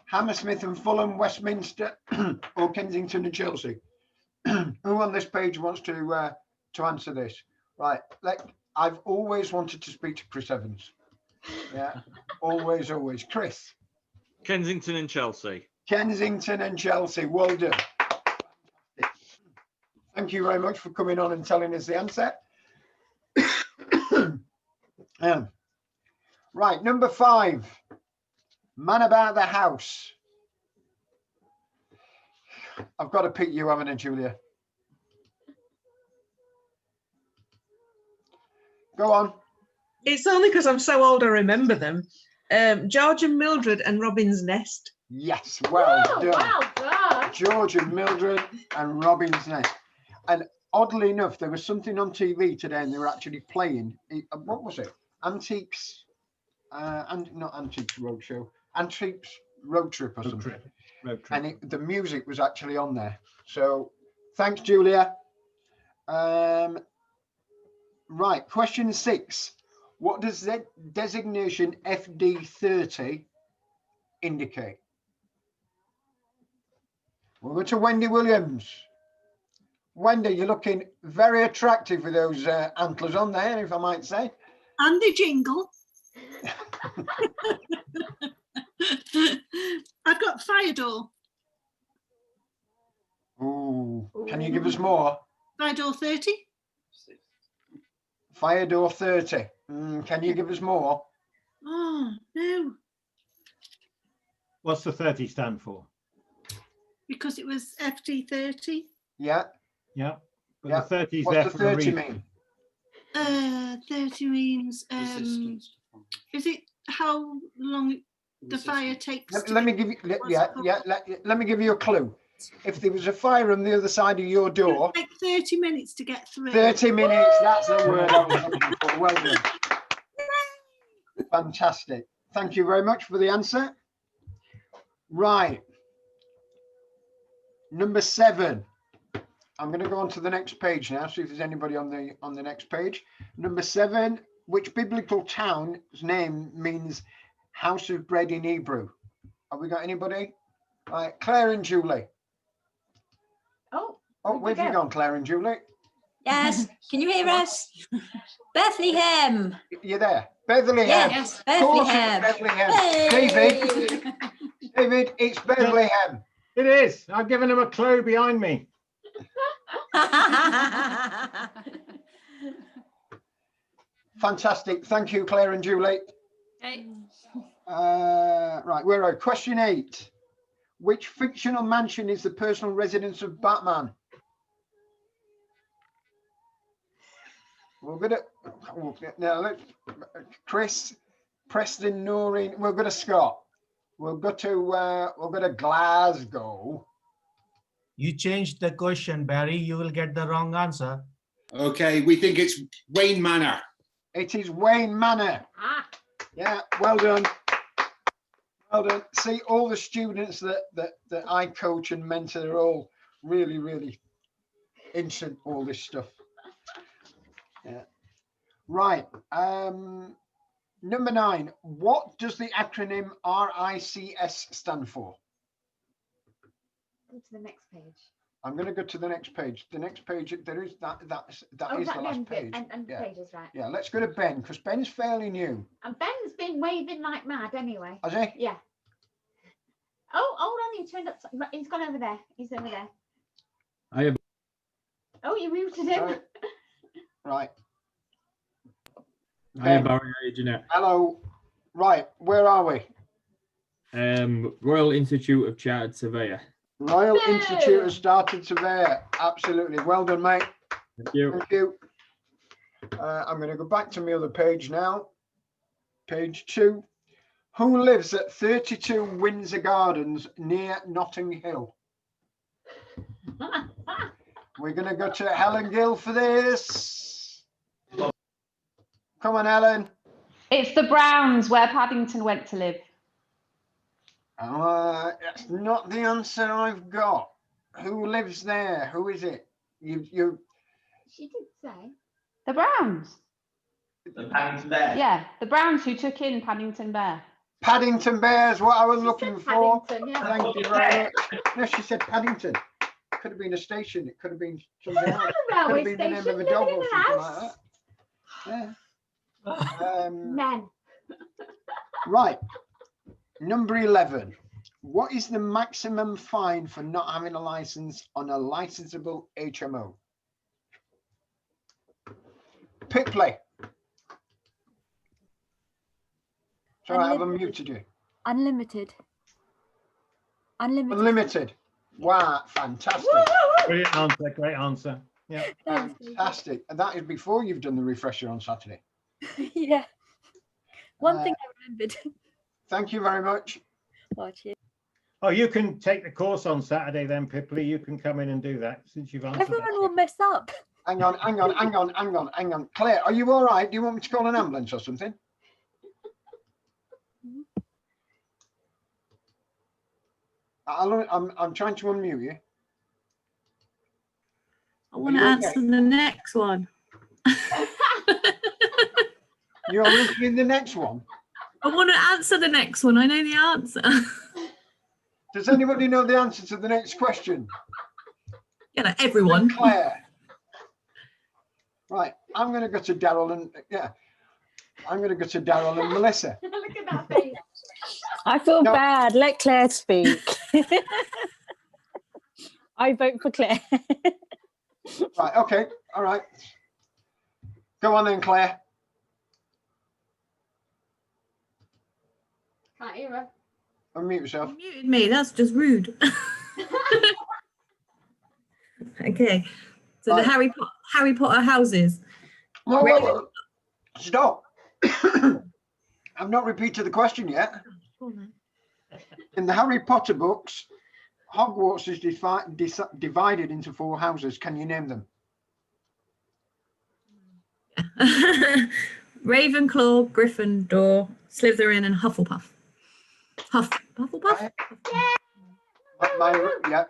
Hammersmith and Fulham, Westminster, or Kensington and Chelsea? Who on this page wants to answer this? Right. I've always wanted to speak to Chris Evans. Yeah. Always. Chris. Kensington and Chelsea. Kensington and Chelsea. Well done. Thank you very much for coming on and telling us the answer. Right, number 5. Man about the house. I've got to pick you, haven't I, Julia? Go on. It's only because I'm so old I remember them. George and Mildred and Robin's Nest. Yes, well done. Well done. George and Mildred and Robin's Nest. And oddly enough, there was something on TV today and they were actually playing, what was it? Antiques, and not Antiques Roadshow, Antiques Road Trip or something. Road trip. And the music was actually on there. So thanks, Julia. Right, question 6. What does the designation FD30 indicate? We'll go to Wendy Williams. Wendy, you're looking very attractive with those antlers on there, if I might say. And the jingle. I've got fire door. Ooh, can you give us more? Fire door 30. Fire door 30. Can you give us more? Oh, no. What's the 30 stand for? Because it was FD 30. Yeah. Yeah. But Yeah. the 30 is What's there the for a 30 reason. mean? 30 means, is it how long the fire takes? Let me give you, let me give you a clue. If there was a fire on the other side of your door, Take 30 minutes to get through. 30 minutes, that's the word I was looking for. Well done. Fantastic. Thank you very much for the answer. Right. Number 7. I'm going to go on to the next page now, see if there's anybody on the next page. Number 7, which biblical town's name means house of bread in Hebrew? Have we got anybody? Right, Claire and Julie. Oh, where have you gone, Claire and Julie? Yes, can you hear us? Bethlehem. You're there. Bethlehem. Yes, Bethlehem. Bethlehem. Hey. David, it's Bethlehem. It is. I've given him a clue behind me. Fantastic. Thank you, Claire and Julie. Okay. Right, we're on question 8. Which fictional mansion is the personal residence of Batman? We're gonna now look, Chris, Preston, Noreen. We'll go to Scott. We'll go to Glasgow. You changed the question, Barry. You will get the wrong answer. Okay, we think it's Wayne Manor. It is Wayne Manor. Yeah, well done. Well done. See, all the students that I coach and mentor are all really, really into all this stuff. Yeah. Right. Number 9. What does the acronym RICS stand for? Go to the next page. I'm going to go to the next page. The next page, there is that is the last page. And yeah. pages, right. Yeah, let's go to Ben, because Ben's fairly new. And Ben's been waving like mad anyway. Has he? Yeah. Oh, hold on, you turned up. Right, he's gone over there. He's over there. I have. Oh, you muted him. Sorry. Right. Hi, Barry. How you doing? Hello. Right, where are we? Royal Institute of Chartered Surveyor. Royal Institute of Chartered Surveyor. Absolutely. Well done, mate. Thank you. Thank you. I'm going to go back to my other page now. Page 2. Who lives at 32 Windsor Gardens near Notting Hill? We're going to go to Helen Gill for this. Come on, Helen. It's the Browns where Paddington went to live. That's not the answer I've got. Who lives there? Who is it? You. She did say. The Browns. The Paddington Bear. Yeah, the Browns who took in Paddington Bear. Paddington Bear is what I was looking for. Yeah. Thank you very much. No, she said Paddington. Could have been a station. It could have been something else. Could have been the name of a dog or something like that. Yeah. Men. Right. Number 11. What is the maximum fine for not having a license on a licensable HMO? Pickley. Sorry, I've unmuted you. Unlimited. Unlimited. Unlimited. Wow, fantastic. Brilliant answer. Great answer. Yeah. Fantastic. And that is before you've done the refresher on Saturday. Yeah. One thing I remembered. Thank you very much. Watch it. Oh, you can take the course on Saturday then, Pipley. You can come in and do that since you've answered Everyone that. will mess up. Hang on. Claire, are you all right? Do you want me to call an ambulance or something? I'm trying to unmute you. I want to answer the next one. You're answering the next one? I want to answer the next one. I know the answer. Does anybody know the answer to the next question? Yeah, like everyone. Claire. Right, I'm going to go to Daryl and Melissa. Look at that face. I feel bad. Let Claire speak. I vote for Claire. Right, okay, all right. Go on then, Claire. Can't hear her. Unmute yourself. You muted me. That's just rude. Okay. So Right. the Harry Potter houses. Whoa. Stop. I've not repeated the question yet. In the Harry Potter books, Hogwarts is divided into 4 houses. Can you name them? Ravenclaw, Gryffindor, Slytherin, and Hufflepuff. Hufflepuff? Yeah.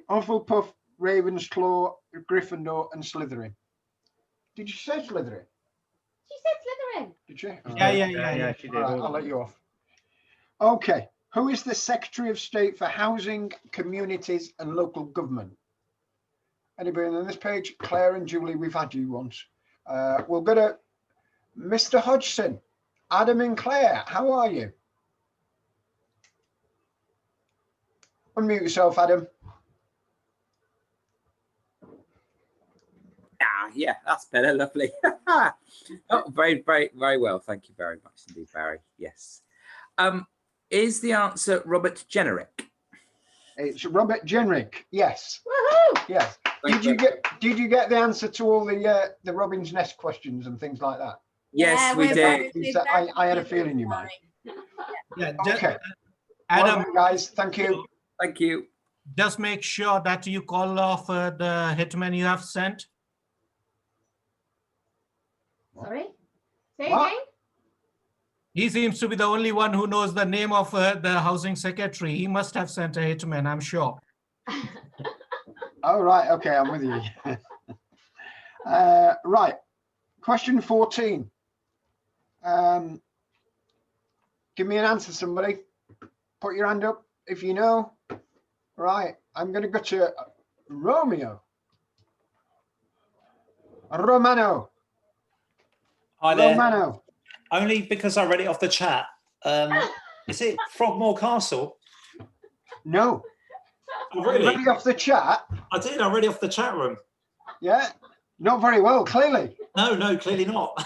Hufflepuff, Ravensclaw, Gryffindor, and Slytherin. Did you say Slytherin? She said Slytherin. Did she? Yeah, she did. All right, I'll let you off. Okay. Who is the Secretary of State for Housing, Communities and Local Government? Anybody on this page? Claire and Julie, we've had you once. We'll go to Mr. Hodgson. Adam and Claire, how are you? Unmute yourself, Adam. Yeah, that's better. Lovely. Oh, very well. Thank you very much indeed, Barry. Yes. Is the answer Robert Jenrick? It's Robert Jenrick. Yes. Woohoo! Yes. Did you get the answer to all the Robin's Nest questions and things like that? Yes, we did. I had a feeling you might. Yeah. Okay. Adam, well, guys, thank you. Thank you. Just make sure that you call off the hitman you have sent. Sorry? Say What? again? He seems to be the only one who knows the name of the housing secretary. He must have sent a hitman, I'm sure. Oh, right. Okay, I'm with you. Right. Question 14. Give me an answer, somebody. Put your hand up if you know. Right. I'm going to go to Romano. Hi there. Romano. Only because I read it off the chat. Is it Frogmore Castle? No. Oh, really? Ready off the chat? I did. I read it off the chat room. Yeah. Not very well, clearly. No, clearly not.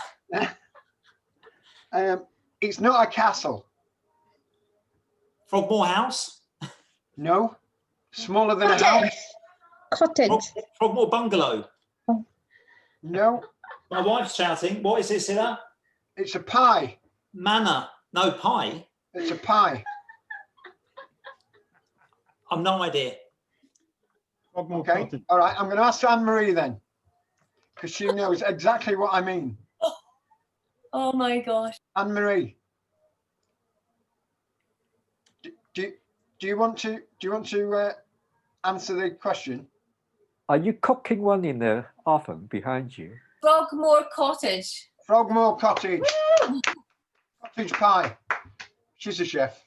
It's not a castle. Frogmore House? No. Smaller than a house. Cottage. Frogmore Bungalow? No. My wife's shouting. What is it, Silla? It's a pie. Manor. No, pie. It's a pie. I've no idea. Okay. All right. I'm going to ask Anne-Marie then, because she knows exactly what I mean. Oh my gosh. Anne-Marie, do you want to answer the question? Are you cooking one in the oven behind you? Frogmore Cottage. Frogmore Cottage. Cottage pie. She's a chef.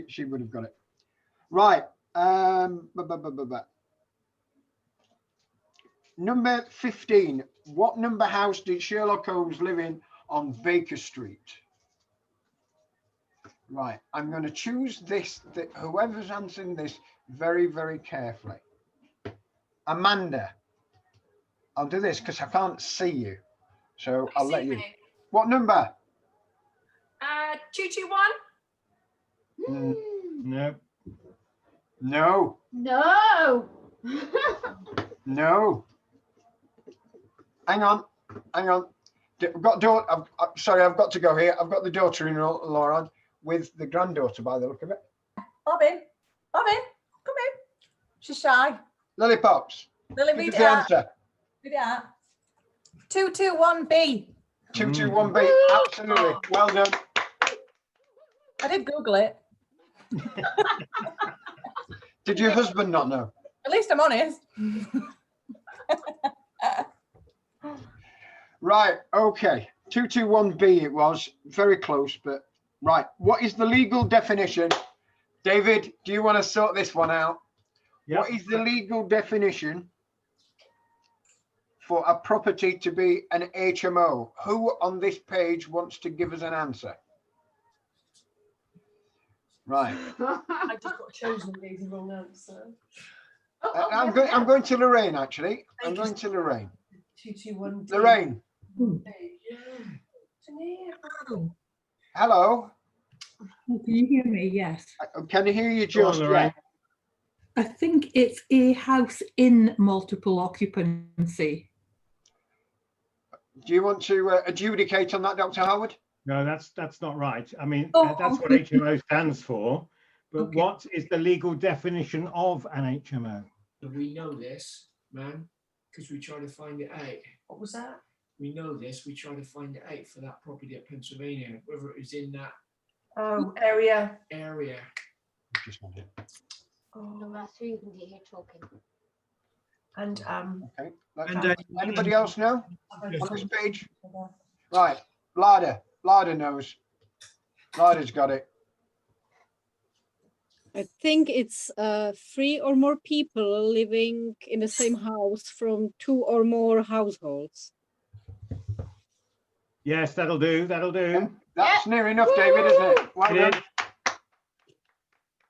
She would have got it. Right. Number 15. What number house did Sherlock Holmes live in on Baker Street? Right. I'm going to choose this. Whoever's answering this very, very carefully. Amanda. I'll do this because I can't see you. So I'll let you. What number? 221. No. No. No. No. Hang on. I've got sorry, I've got to go here. I've got the daughter-in-law on with the granddaughter by the look of it. Bobbin, come in. She's shy. Lollipops. Lily, Give read us it the out. answer. Read it out. 221B. 221B. Absolutely. Well done. I did Google it. Did your husband not know? At least I'm honest. Right. Okay. 221B it was. Very close, but right. What is the legal definition? David, do you want to sort this one out? Yep. What is the legal definition for a property to be an HMO? Who on this page wants to give us an answer? Right. I just got chosen the wrong answer. I'm going to Lorraine, actually. I'm going to Lorraine. 221. Lorraine. Hello. Can you hear me? Yes. Can you hear you just? Yeah. I think it's a house in multiple occupancy. Do you want to adjudicate on that, Dr. Howard? No, that's not right. I mean, that's what HMO stands for. But what is the legal definition of an HMO? We know this, man, because we tried to find it out. What was that? We know this. We tried to find it out for that property at Pennsylvania, whether it was in that Area. Just wanted. No, that's who you can hear talking. And okay. Anybody else know on this page? Right. Lada knows. Lada's got it. I think it's 3 or more people living in the same house from 2 or more households. Yes, that'll do. That'll do. That's near enough, David, isn't it? Well done.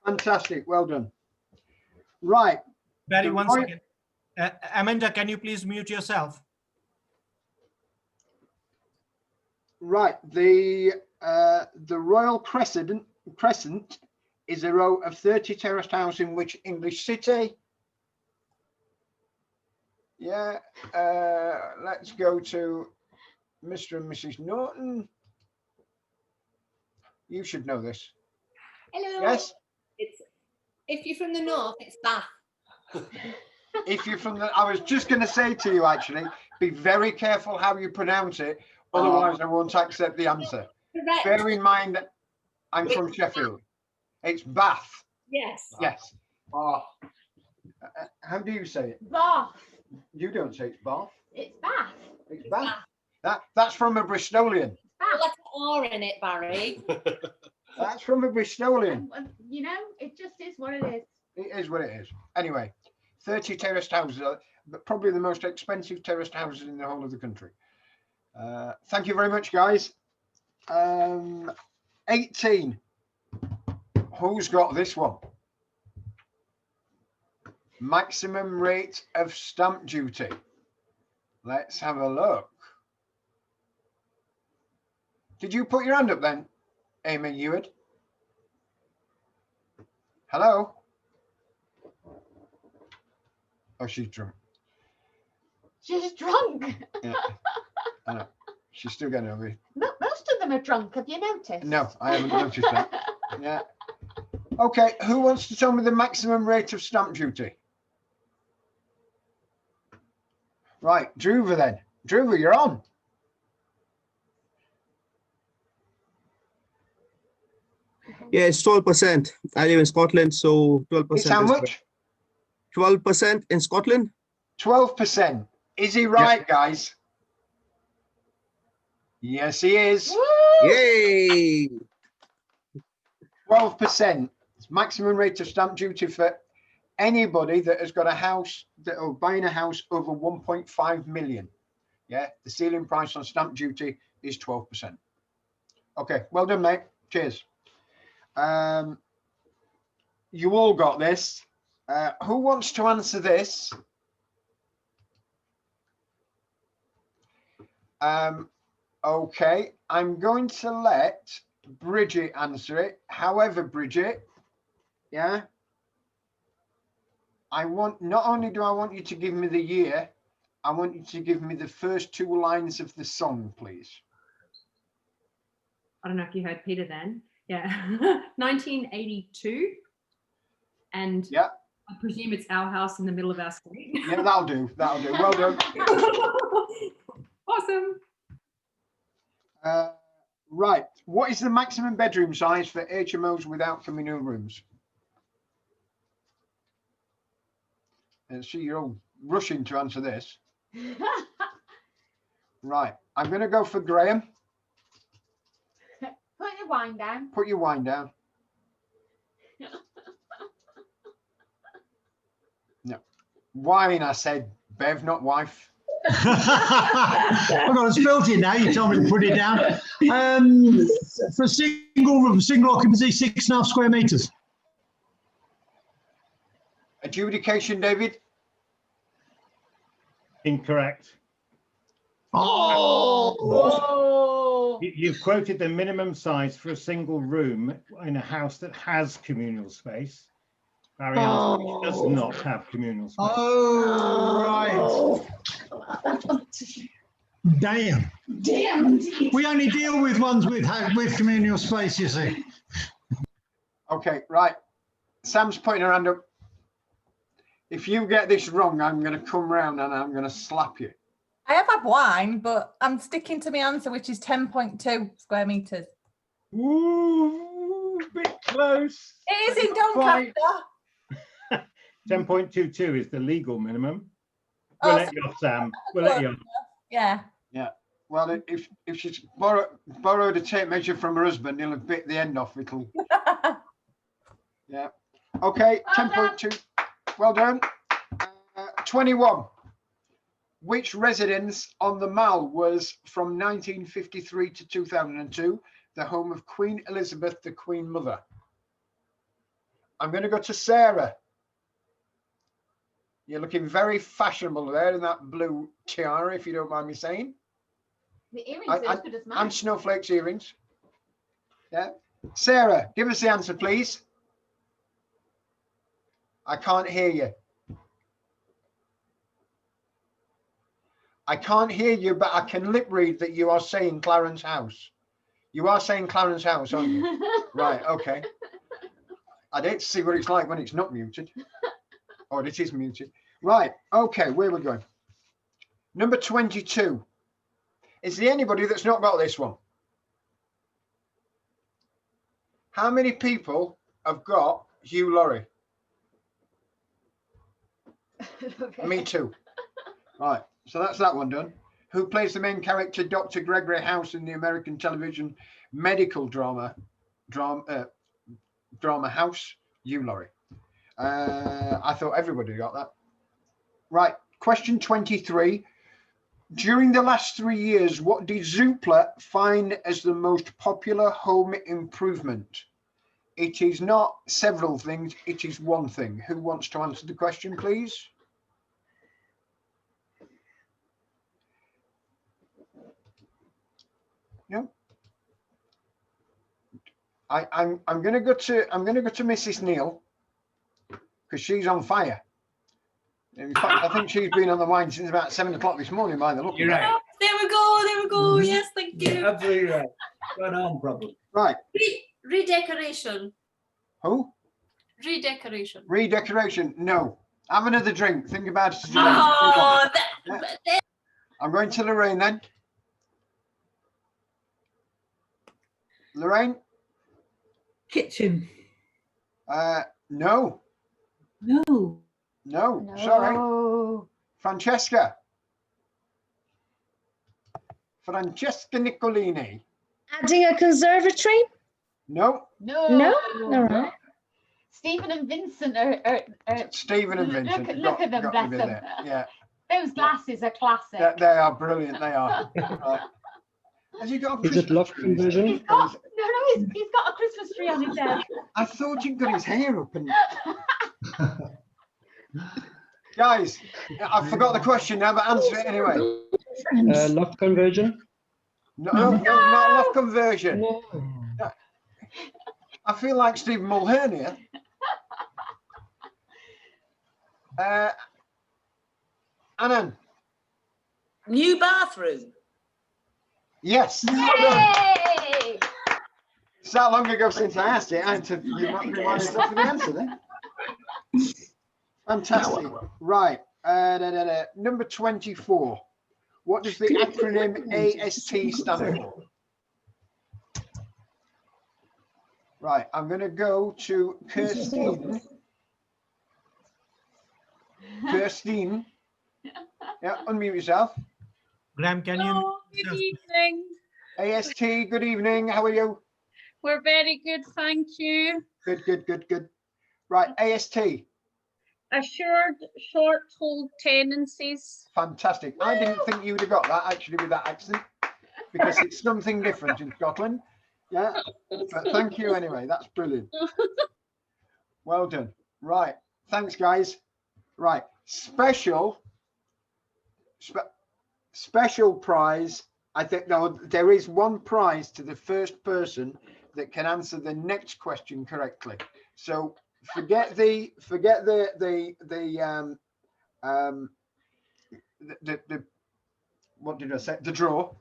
Fantastic. Well done. Right. Barry, one second. Amanda, can you please mute yourself? Right. The Royal Crescent is a row of 30 terraced houses in which English city? Yeah. Let's go to Mr. and Mrs. Norton. You should know this. Hello. Yes. If you're from the north, it's Bath. If you're from I was just going to say to you, actually, be very careful how you pronounce it. Otherwise, I won't accept the answer. Correct. Bear in mind that I'm from Sheffield. It's Bath. Yes. Yes. How do you say it? Bath. You don't say it's Bath. It's Bath. It's Bath. That's from a Bristolian. Let an R in it, Barry. That's from a Bristolian. You know, it just is what it is. It is what it is. Anyway, 30 terraced houses, but probably the most expensive terraced houses in the whole of the country. Thank you very much, guys. 18. Who's got this one? Maximum rate of stamp duty. Let's have a look. Did you put your hand up then, Amy Eward? Hello? Oh, she's drunk. She's drunk. Yeah, I know. She's still getting over it. Most of them are drunk. Have you noticed? No, I haven't noticed that. Yeah. Okay, who wants to tell me the maximum rate of stamp duty? Right, Druva then. Druva, you're on. Yeah, it's 12%. I live in Scotland, so 12%. It's how much? 12% in Scotland. 12%. Is he right, guys? Yes, he is. Yay! 12%. Maximum rate of stamp duty for anybody that has got a house that are buying a house over 1.5 million. Yeah, the ceiling price on stamp duty is 12%. Okay, well done, mate. Cheers. You all got this. Who wants to answer this? Okay, I'm going to let Bridget answer it. However, Bridget, yeah, I want, not only do I want you to give me the year, I want you to give me the first two lines of the song, please. I don't know if you heard Peter then. Yeah, 1982. And yeah, I presume it's Our House in the Middle of Our Street. Yeah, that'll do. That'll do. Well done. Awesome. Right. What is the maximum bedroom size for HMOs without communal rooms? And see, you're all rushing to answer this. Right. I'm going to go for Graham. Put your wine down. Put your wine down. No. Wine, I said. Bev, not wife. I've got to spelt it now. You told me to put it down. For a single room, single occupancy, 6.5 square meters. Adjudication, David? Incorrect. Oh! You've quoted the minimum size for a single room in a house that has communal space. Barry does not have communal space. Oh, right. Damn. Damn. We only deal with ones with communal space, you see. Okay, right. Sam's putting her hand up. If you get this wrong, I'm going to come round and I'm going to slap you. I have had wine, but I'm sticking to my answer, which is 10.2 square meters. Ooh, bit close. It is in Doncaster. 10.22 is the legal minimum. We'll let you off, Sam. We'll let you off. Yeah. Yeah. Well, if she's borrowed a tape measure from her husband, he'll have bit the end off. It'll. Yeah. Okay. 10.2. Well done. 21. Which residence on the Mall was from 1953 to 2002 the home of Queen Elizabeth, the Queen Mother? I'm going to go to Sarah. You're looking very fashionable there in that blue tiara, if you don't mind me saying. The earrings are as good as mine. And snowflakes earrings. Yeah. Sarah, give us the answer, please. I can't hear you. I can't hear you, but I can lip read that you are saying Clarence House. You are saying Clarence House, aren't you? Right, okay. I'd hate to see what it's like when it's not muted. Or it is muted. Right, okay, where are we going? Number 22. Is there anybody that's not got this one? How many people have got Hugh Laurie? Okay. Me too. Right, so that's that one done. Who plays the main character, Dr. Gregory House, in the American television medical drama House? Hugh Laurie. I thought everybody got that. Right, question 23. During the last 3 years, what did Zoopla find as the most popular home improvement? It is not several things, it is one thing. Who wants to answer the question, please? No. I'm gonna go to Mrs. Neal because she's on fire. In fact, I think she's been on the wine since about 7 o'clock this morning by the look of it. Oh, there we go. There we go. Yes, thank you. Absolutely right. Got on problem. Right. Redecoration. Who? Redecoration. Redecoration. No. Have another drink. Think about it. Oh, Yeah. I'm going to Lorraine then. Lorraine? Kitchen. No. No. No. Sorry. Francesca. Francesca Nicolini. Adding a conservatory? No. No? All right. Stephen and Vincent are Stephen and Vincent. Look at them, got bless to be them. there. Yeah. Those glasses are classic. They are brilliant. They are. Right. Has he got a Is it Christmas loft tree? conversion? He's got he's got a Christmas tree on his head. I thought he'd got his hair up and. Guys, I forgot the question now, but answer it anyway. Loft conversion? No, not loft conversion. No. I feel like Stephen Mulhern here. Annan. New bathroom. Yes. Yay! It's that long ago since I asked it. I had to remind myself of the answer then. Fantastic. Right. Number 24. What does the acronym AST stand for? Right. I'm going to go to Kirstine. Kirstine. Yeah, unmute yourself. Graham, can you? Good evening. AST, good evening. How are you? We're very good, thank you. Good. Right, AST. Assured short hold tenancies. Fantastic. I didn't think you would have got that actually with that accent because it's something different in Scotland. Yeah, but thank you anyway. That's brilliant. Well done. Right. Thanks, guys. Right. Special prize. I think there is one prize to the first person that can answer the next question correctly. So forget the what did I say? The draw.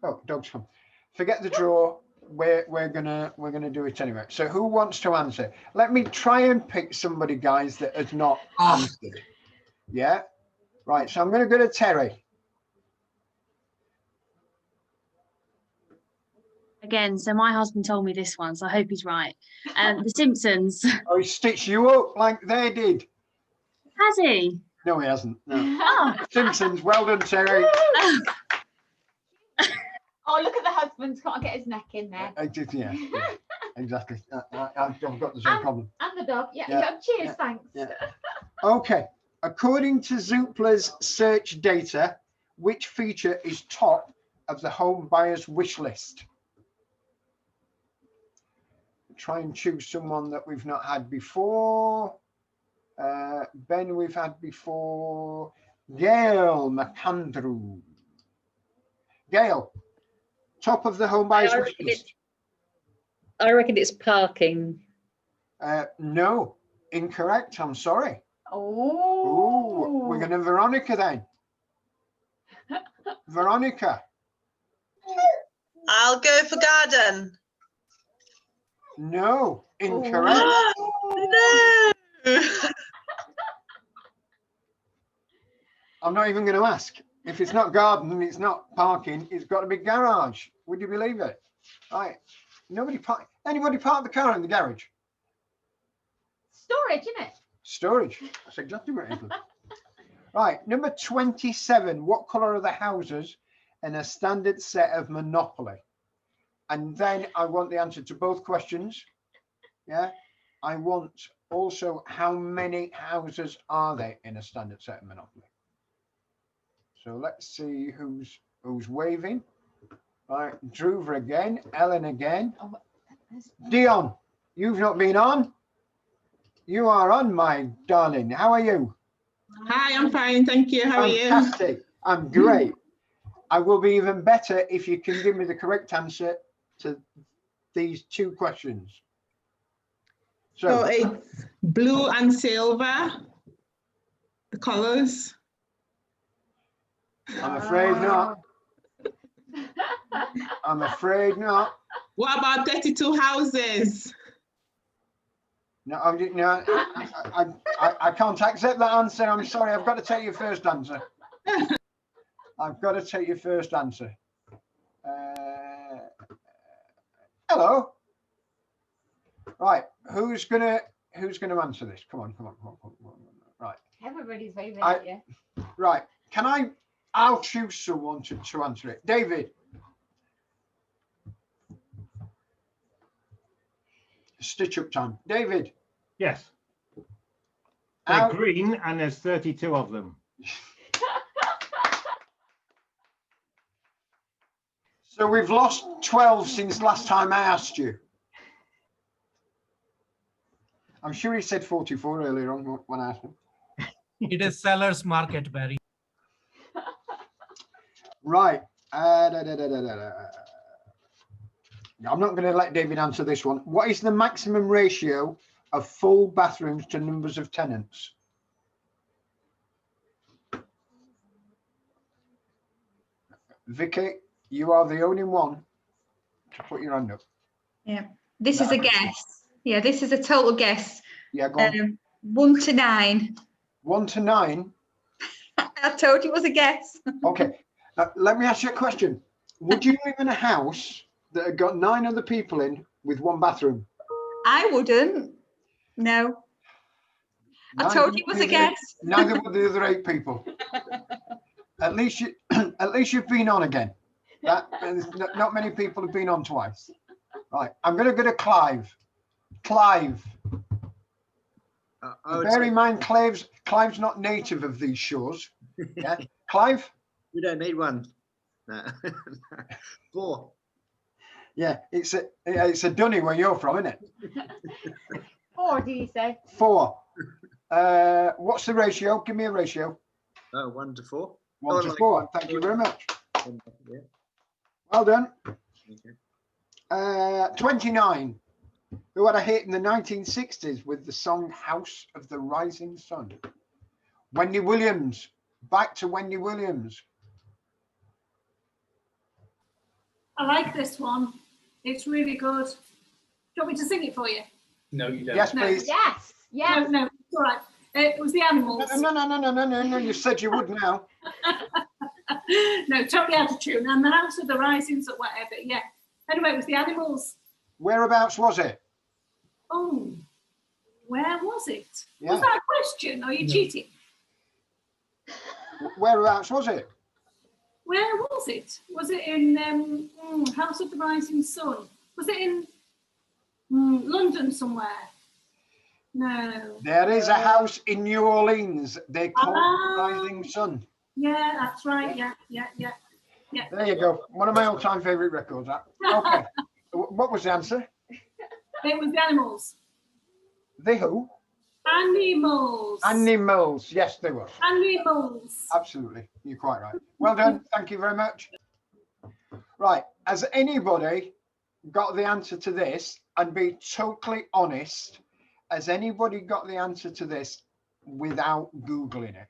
Oh, dog's come. Forget the draw. We're gonna do it anyway. So who wants to answer? Let me try and pick somebody, guys, that has not answered. Yeah. Right. So I'm going to go to Terry. Again, so my husband told me this one, so I hope he's right. The Simpsons. Oh, he stitched you up like they did. Has he? No, he hasn't. No. Oh. Simpsons. Well done, Terry. Oh, look at the husband's got to get his neck in there. Yeah, exactly. I've got the same problem. And the dog. Yeah. Cheers, thanks. Yeah. Okay. According to Zoopla's search data, which feature is top of the home buyer's wish list? Try and choose someone that we've not had before. Ben, we've had before. Gail McAndrew. Gail, top of the home buyer's wish list. I reckon it's parking. No, incorrect. I'm sorry. Oh, we're going to Veronica then. Veronica. I'll go for garden. No, incorrect. No. I'm not even going to ask. If it's not garden and it's not parking, it's got to be garage. Would you believe it? Right. Anybody park the car in the garage? storage, isn't it? Storage. That's exactly what it is. Right, number 27. What colour are the houses in a standard set of Monopoly? And then I want the answer to both questions. Yeah. I want also how many houses are there in a standard set of Monopoly? So let's see who's waving. All right, Druva again, Ellen again. Dion, you've not been on. You are on, my darling. How are you? Hi, I'm fine, thank you. How are you? Fantastic. I'm great. I will be even better if you can give me the correct answer to these two questions. So it's blue and silver, the colors. I'm afraid not. I'm afraid not. What about 32 houses? No, I can't accept that answer. I'm sorry. I've got to take your first answer. I've got to take your first answer. Hello. Right. Who's gonna answer this? Come on. Right. Everybody's waving at you. Right. I'll choose someone to answer it. David. Stitch up time. David. Yes. They're green and there's 32 of them. So we've lost 12 since last time I asked you. I'm sure he said 44 earlier on when I asked him. It is seller's market, Barry. Right. I'm not going to let David answer this one. What is the maximum ratio of full bathrooms to numbers of tenants? Vicky, you are the only one to put your hand up. Yeah, this is a guess. Yeah, this is a total guess. Yeah, go on. 1 to 9. 1 to 9? I told you it was a guess. Okay, let me ask you a question. Would you live in a house that had got 9 other people in with 1 bathroom? I wouldn't. No. I told you it was a guess. Neither would the other 8 people. At least you've been on again. Not many people have been on twice. Right, I'm going to go to Clive. Clive. Bear in mind, Clive's not native of these shores. Yeah, Clive. We don't need one. No. 4. Yeah, it's a dunny where you're from, isn't it? 4, did you say? 4. What's the ratio? Give me a ratio. 1 to 4. 1 to 4. Thank you very much. Yeah. Well done. Okay. 29. Who had a hit in the 1960s with the song House of the Rising Sun? Wendy Williams. Back to Wendy Williams. I like this one. It's really good. Do you want me to sing it for you? No, you don't. Yes, please. Yes. Yes. No, it's all right. It was the animals. No. You said you would now. No, totally out of tune. And the House of the Risings or whatever. Yeah. Anyway, it was the animals. Whereabouts was it? Oh, where was it? Yeah. Was that a question? Are you cheating? Whereabouts was it? Where was it? Was it in House of the Rising Sun? Was it in London somewhere? No. There is a house in New Orleans. They call it the Rising Sun. Yeah, that's right. Yeah. There you go. One of my all-time favourite records. Okay. What was the answer? It was the animals. The who? Animals. Animals. Yes, they were. Animals. Absolutely. You're quite right. Well done. Thank you very much. Right. Has anybody got the answer to this? And be totally honest. Has anybody got the answer to this without Googling it?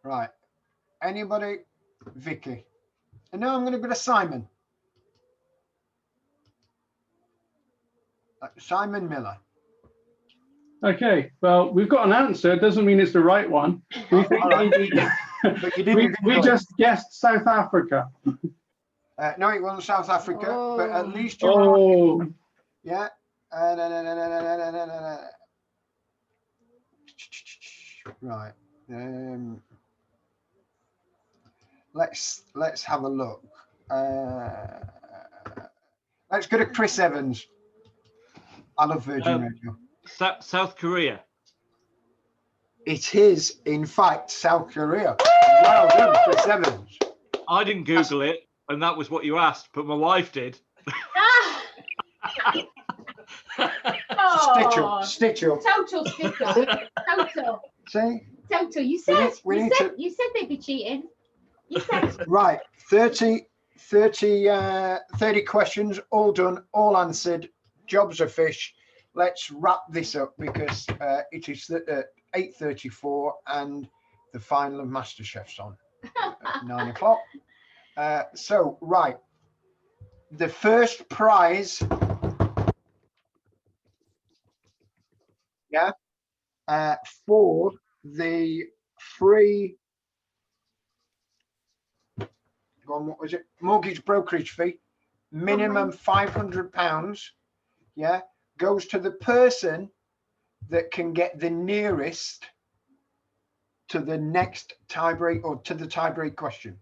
Right. Anybody? Vicky. And now I'm going to go to Simon. Simon Miller. Okay, well, we've got an answer. It doesn't mean it's the right one. We think we just guessed South Africa. No, it wasn't South Africa, but at least you're yeah. Right. Let's have a look. Let's go to Chris Evans. I love Virgin Radio. South Korea. It is, in fact, South Korea. Well done, Chris Evans. I didn't Google it, and that was what you asked, but my wife did. Stitch up. Total stitch up. Total. See? Total. You said you said they'd be cheating. You said Right. 30 questions, all done, all answered. Jobs are fish. Let's wrap this up because it is 8:34 and the final of MasterChef's on at 9 o'clock. So, right. The first prize, for the free, what was it? Mortgage brokerage fee, minimum £500, goes to the person that can get the nearest to the next tiebreak or to the tiebreak question.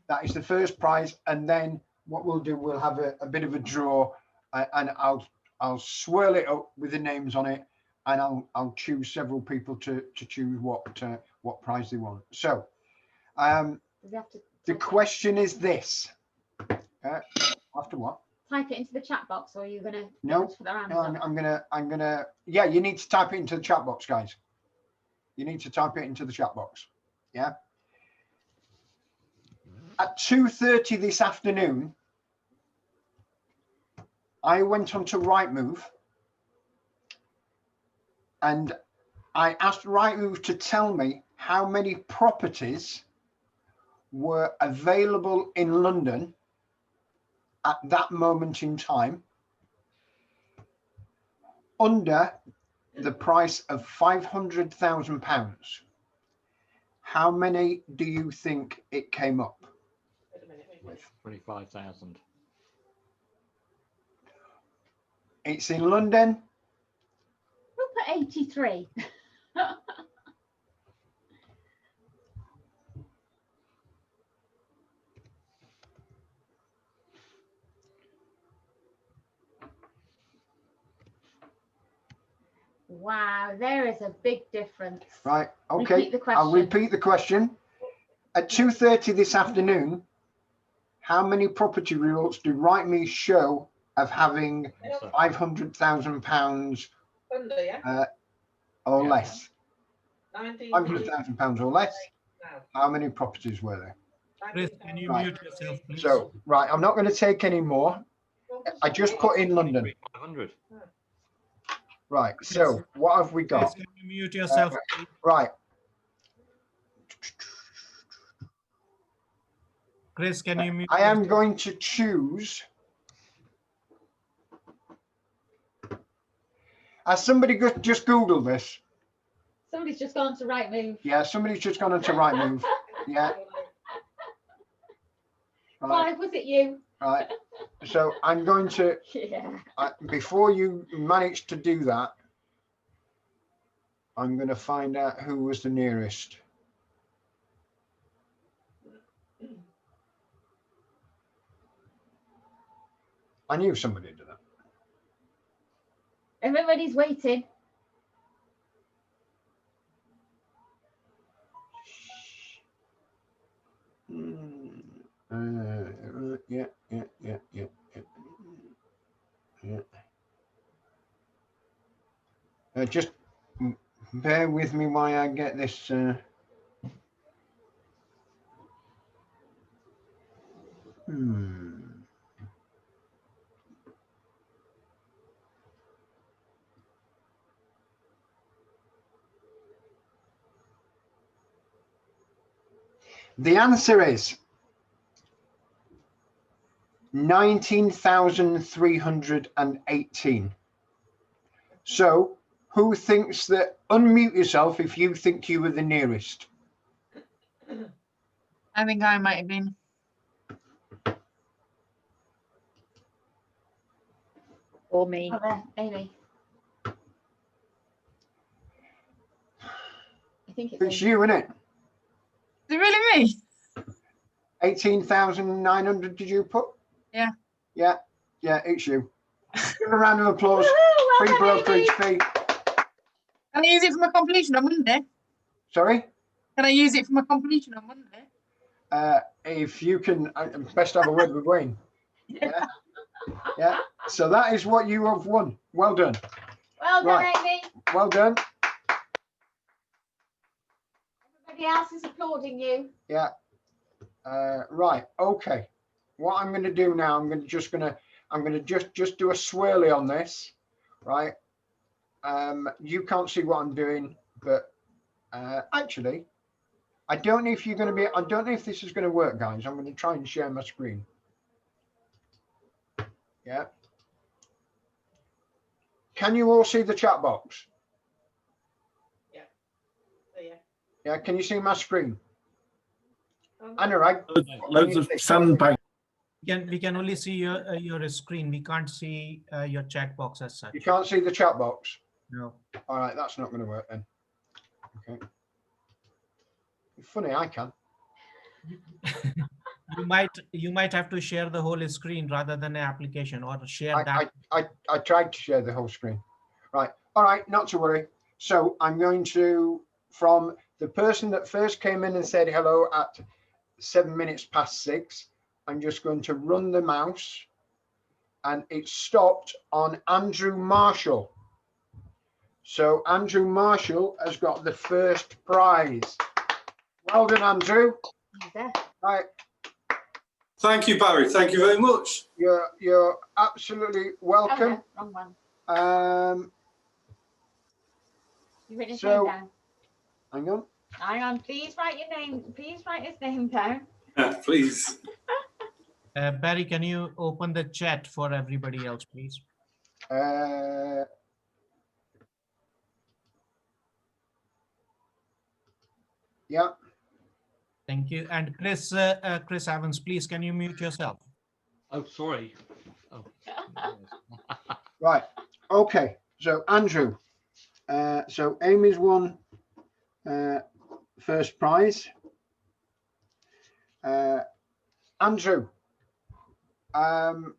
That is the first prize, and then what we'll do, we'll have a bit of a draw, and I'll swirl it up with the names on it, and I'll choose several people to choose what prize they want. So, the question is this: after what? type it into the chat box, or are you gonna? No, I'm gonna. Yeah, you need to type it into the chat box, guys. You need to type it into the chat box. Yeah. At 2:30 this afternoon, I went onto Rightmove and I asked Rightmove to tell me how many properties were available in London at that moment in time under the price of £500,000. How many do you think it came up with? 25,000. It's in London. We'll put 83. Wow, there is a big difference. Right, okay. Repeat the question. I'll repeat the question. At 2:30 this afternoon, how many property results do Rightmove show of having £500,000 or less? £500,000 or less. How many properties were there? Chris, can you mute yourself, please? So, right, I'm not going to take any more. I just put in London. 500. Right, so what have we got? Chris, can you mute yourself? Right. Chris, can you mute I am going to choose. Has somebody just Googled this? Somebody's just gone to Rightmove. Yeah, somebody's just gone into Rightmove. Yeah. Right. Clive, was it you? Right. So I'm going to, before you manage to do that, I'm going to find out who was the nearest. I knew somebody did that. Everybody's waiting. Yeah. Just bear with me while I get this. The answer is 19,318. So who thinks that? Unmute yourself if you think you were the nearest. I think I might have been. Or me. Oh, there, Amy. I think It's you, isn't it? Is it really me? 18,900 did you put? Yeah. Yeah, it's you. Give a round of applause. Free brokerage fee. Can I use it for my completion on Monday? Sorry? Can I use it for my competition on Monday? If you can, best have a word with Wayne. Yeah. Yeah. So that is what you have won. Well done. Well done, Amy. Well done. Everybody else is applauding you. Yeah. Right. Okay. What I'm going to do now, I'm going to just do a swirly on this. Right. You can't see what I'm doing, but actually, I don't know if you're going to be. I don't know if this is going to work, guys. I'm going to try and share my screen. Yeah. Can you all see the chat box? Yeah. Oh, yeah. Yeah. Can you see my screen? Anurag. Loads of sandbag. We can only see your screen. We can't see your chat box as such. You can't see the chat box? No. All right, that's not going to work then. Okay. Funny, I can. You might have to share the whole screen rather than an application, or share that. I tried to share the whole screen. Right. All right, not to worry. So I'm going to, from the person that first came in and said hello at 7 minutes past 6, I'm just going to run the mouse, and it stopped on Andrew Marshall. So Andrew Marshall has got the first prize. Well done, Andrew. Right. Thank you, Barry. Thank you very much. You're absolutely welcome. Oh, no, wrong one. You written his name down. Hang on. Hang on. Please write your name. Please write his name down. Please. Barry, can you open the chat for everybody else, please? Yeah. Thank you. And Chris Evans, please, can you mute yourself? Oh, sorry. Oh. Right. Okay. So Andrew. So Amy's won first prize. Andrew. No,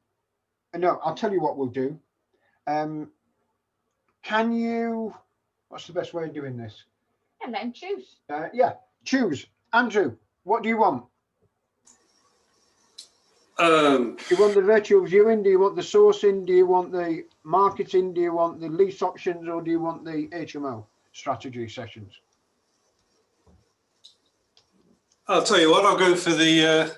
I'll tell you what we'll do. Can you? What's the best way of doing this? And then choose. Yeah. Choose. Andrew, what do you want? Do you want the virtual viewing? Do you want the sourcing? Do you want the marketing? Do you want the lease options, or do you want the HMO strategy sessions? I'll tell you what, I'll go for the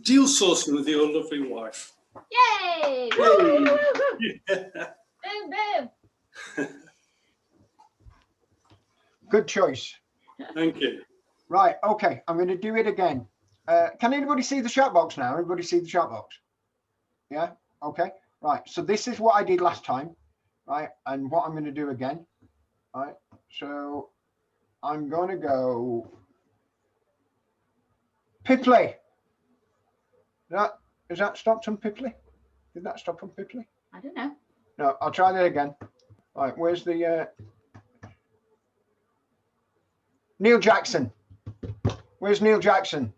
deal sourcing with your lovely wife. Yay! Yay. Woo, woo, woo. Boom, boom. Good choice. Thank you. Right. Okay. I'm going to do it again. Can anybody see the chat box now? Everybody see the chat box? Yeah. Okay. Right. So this is what I did last time. Right. And what I'm going to do again. Right. So I'm going to go Pipley. Is that stopped on Pipley? Did that stop on Pipley? I don't know. No, I'll try that again. Right. Where's the Neil Jackson? Where's Neil Jackson?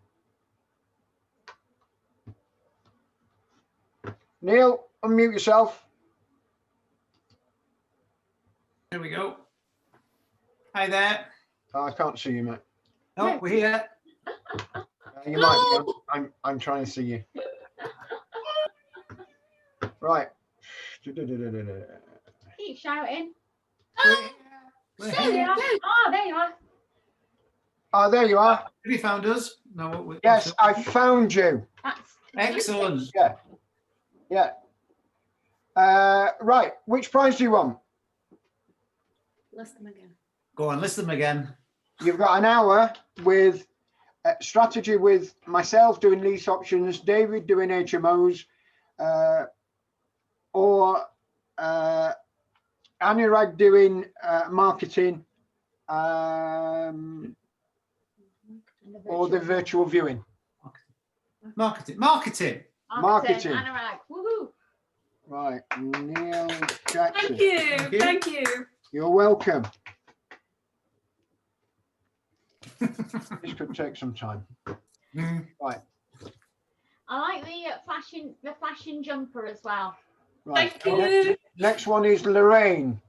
Neil, unmute yourself. There we go. Hi there. Oh, I can't see you, mate. Oh, we're here. You might be. I'm trying to see you. Right. Keep shouting. There you are. Oh, there you are. Oh, there you are. Have you found us? No. Yes, I found you. Excellent. Yeah. Yeah. Right. Which prize do you want? List them again. Go on, list them again. You've got an hour with strategy with myself doing lease options, David doing HMOs, or Anurag doing marketing, or the virtual viewing. Marketing. Marketing. Anurag. Woohoo. Right, Neil Jackson. Thank you. Thank you. You're welcome. This could take some time. Right. I like the flashing jumper as well. Right. Thank you. Next one is Lorraine.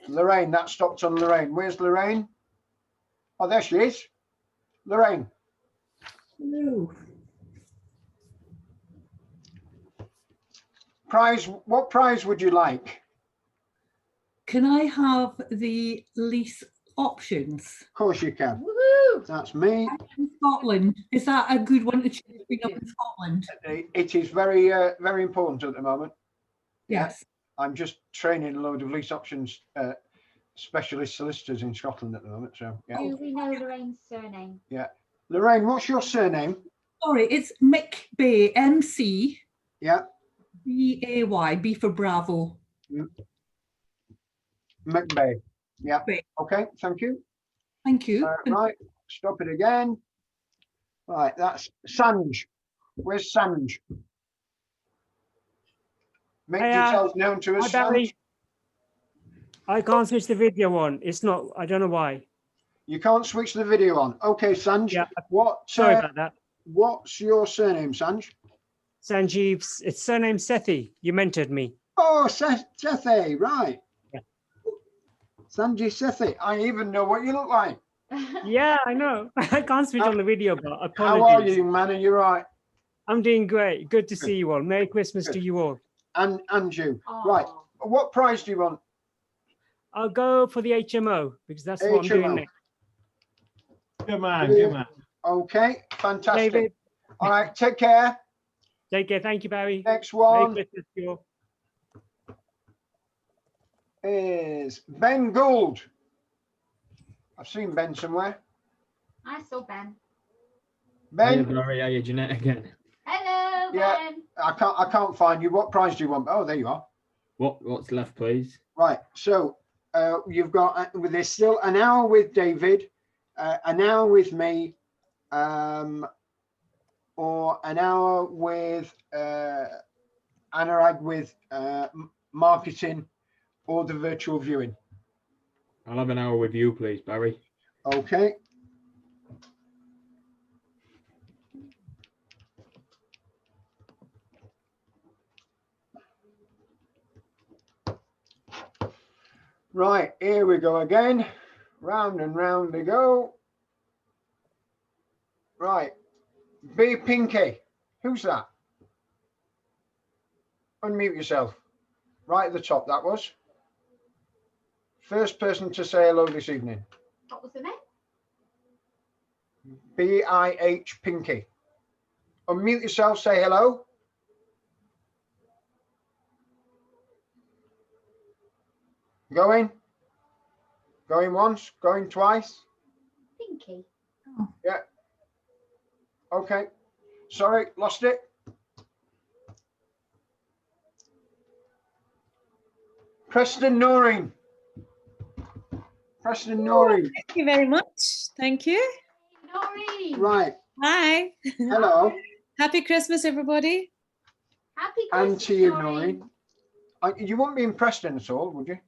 Lorraine, that stopped on Lorraine. Where's Lorraine? Oh, there she is. Lorraine. Hello. What prize would you like? Can I have the lease options? Of course you can. Woohoo! That's me. In Scotland. Is that a good one to choose being up in Scotland? It is very, very important at the moment. Yes. I'm just training a load of lease options specialist solicitors in Scotland at the moment. So yeah. Do we know Lorraine's surname? Yeah. Lorraine, what's your surname? Sorry, it's McBay, MC. Yeah. B-A-Y, B for Bravo. McBay. Yeah. McBay. Okay, thank you. Thank you. Right, stop it again. Right, that's Sanj. Where's Sanj? Make yourself known to us, Sanj. I can't switch the video on. It's not, I don't know why. You can't switch the video on. Okay, Sanj. Yeah. Sorry about that. What's your surname, Sanj? Sanjeev, it's surname Sethi. You mentored me. Oh, Sethi, right. Yeah. Sanjeev Sethi. I even know what you look like. Yeah, I know. I can't switch on the video, but apologies. How are you, man? Are you right? I'm doing great. Good to see you all. Merry Christmas to you all. And you. Aww. Right. What prize do you want? I'll go for the HMO because that's what I'm doing next. Good man, good man. Okay, fantastic. David. All right, take care. Take care. Thank you, Barry. Next one Merry Christmas to you all. Is Ben Gould. I've seen Ben somewhere. I saw Ben. Ben. Hey, Barry, are you Jeanette again? Hello, Yeah, Ben. I can't find you. What prize do you want? Oh, there you are. What's left, please? Right. So you've got there's still an hour with David, an hour with me, or an hour with Anurag with marketing, or the virtual viewing. I'll have an hour with you, please, Barry. Okay. Right, here we go again. Round and round we go. Right. B Pinky. Who's that? Unmute yourself. Right at the top, that was. First person to say hello this evening. What was the name? B-I-H Pinky. Unmute yourself, say hello. Going? Going once, going twice? Pinky. Oh. Yeah. Okay. Sorry, lost it. Preston Noreen. Preston Noreen. Thank you very much. Thank you. Noreen. Right. Hi. Hello. Happy Christmas, everybody. Happy Christmas, and to you, Noreen. You wouldn't be in Preston at all, would you?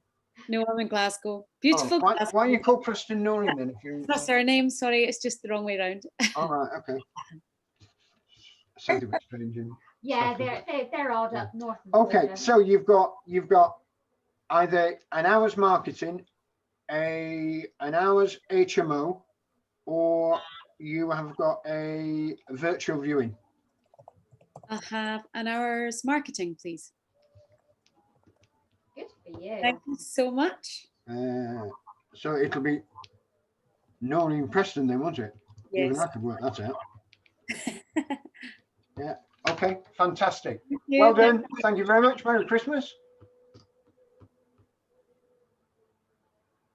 No, I'm in Glasgow. Beautiful. Why Glasgow. are you called Preston Noreen then? If you... It's my surname. Sorry, it's just the wrong way around. All right. Okay. Sounds a bit strange. Yeah, they're odd up north. Okay, so you've got either an hour's marketing, an hour's HMO, or you have got a virtual viewing. I'll have an hour's marketing, please. Good for you. Thank you so much. So it'll be Noreen Preston then, won't it? Yes. Even I could work that out. Yeah. Okay. Fantastic. you. Well done. Thank you very much. Merry Christmas.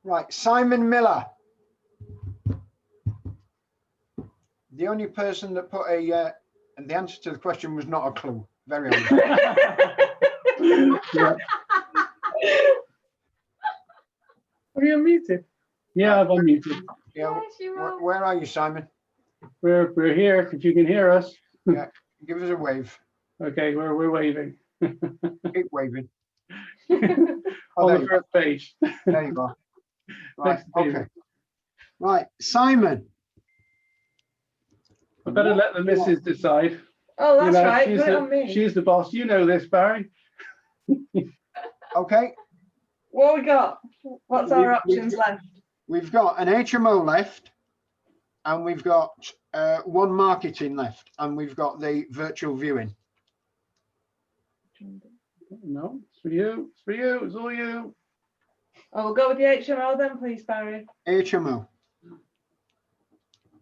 Right. Simon Miller. The only person that put a and the answer to the question was not a clue. Very honest. Yeah. Are you unmuted? Yeah, I've unmuted. Yeah. Where are you, Simon? We're here. If you can hear us. Yeah. Give us a wave. Okay, we're waving. Keep waving. On the first page. There you go. Right. Okay. Right, Simon. I better let the missus decide. Oh, that's right. She's Put it on me. She's the boss. You know this, Barry. Okay. What we got? What's our options left? We've got an HMO left, and we've got one marketing left, and we've got the virtual viewing. No, it's for you. It's for you. It's all you. Oh, we'll go with the HMO then, please, Barry. HMO.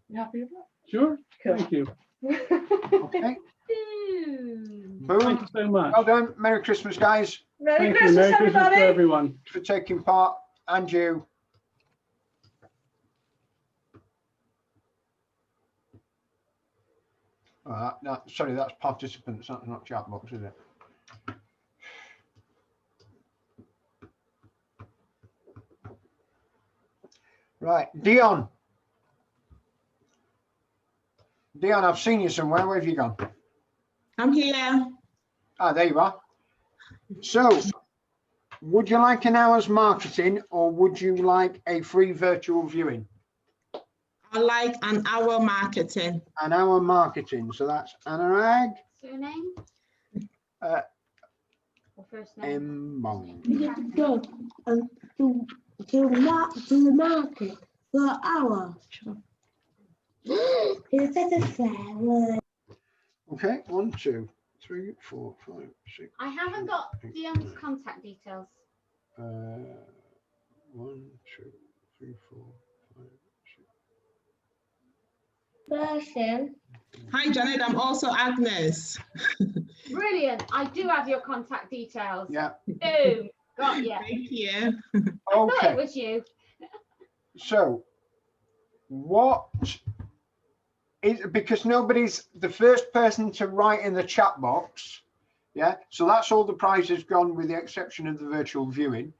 You happy with that? Sure. Cool. Thank you. Okay. Boom. Thank you so much. Well done. Merry Christmas, guys. Merry Thank Christmas, you. Merry Christmas everybody. to everyone. For taking part, and you. No, sorry, that's participants, not chat box, is it? Right, Dion. Dion, I've seen you somewhere. Where have you gone? I'm here. Ah, there you are. So, would you like an hour's marketing, or would you like a free virtual viewing? I like an hour marketing. An hour marketing. So that's Anurag. Surname? Or first name? Go and do the market for an hour. Is that a fair word? Okay, 1, 2, 3, 4, 5, 6. I haven't got Dion's contact details. 1, 2, 3, 4, 5, 6. Person. Hi, Janet. I'm also Agnes. Brilliant. I do have your contact details. Yeah. Boom. Got you. Thank you. I thought it was you. So, what is, because nobody's the first person to write in the chat box, yeah, so that's all the prizes gone with the exception of the virtual viewing.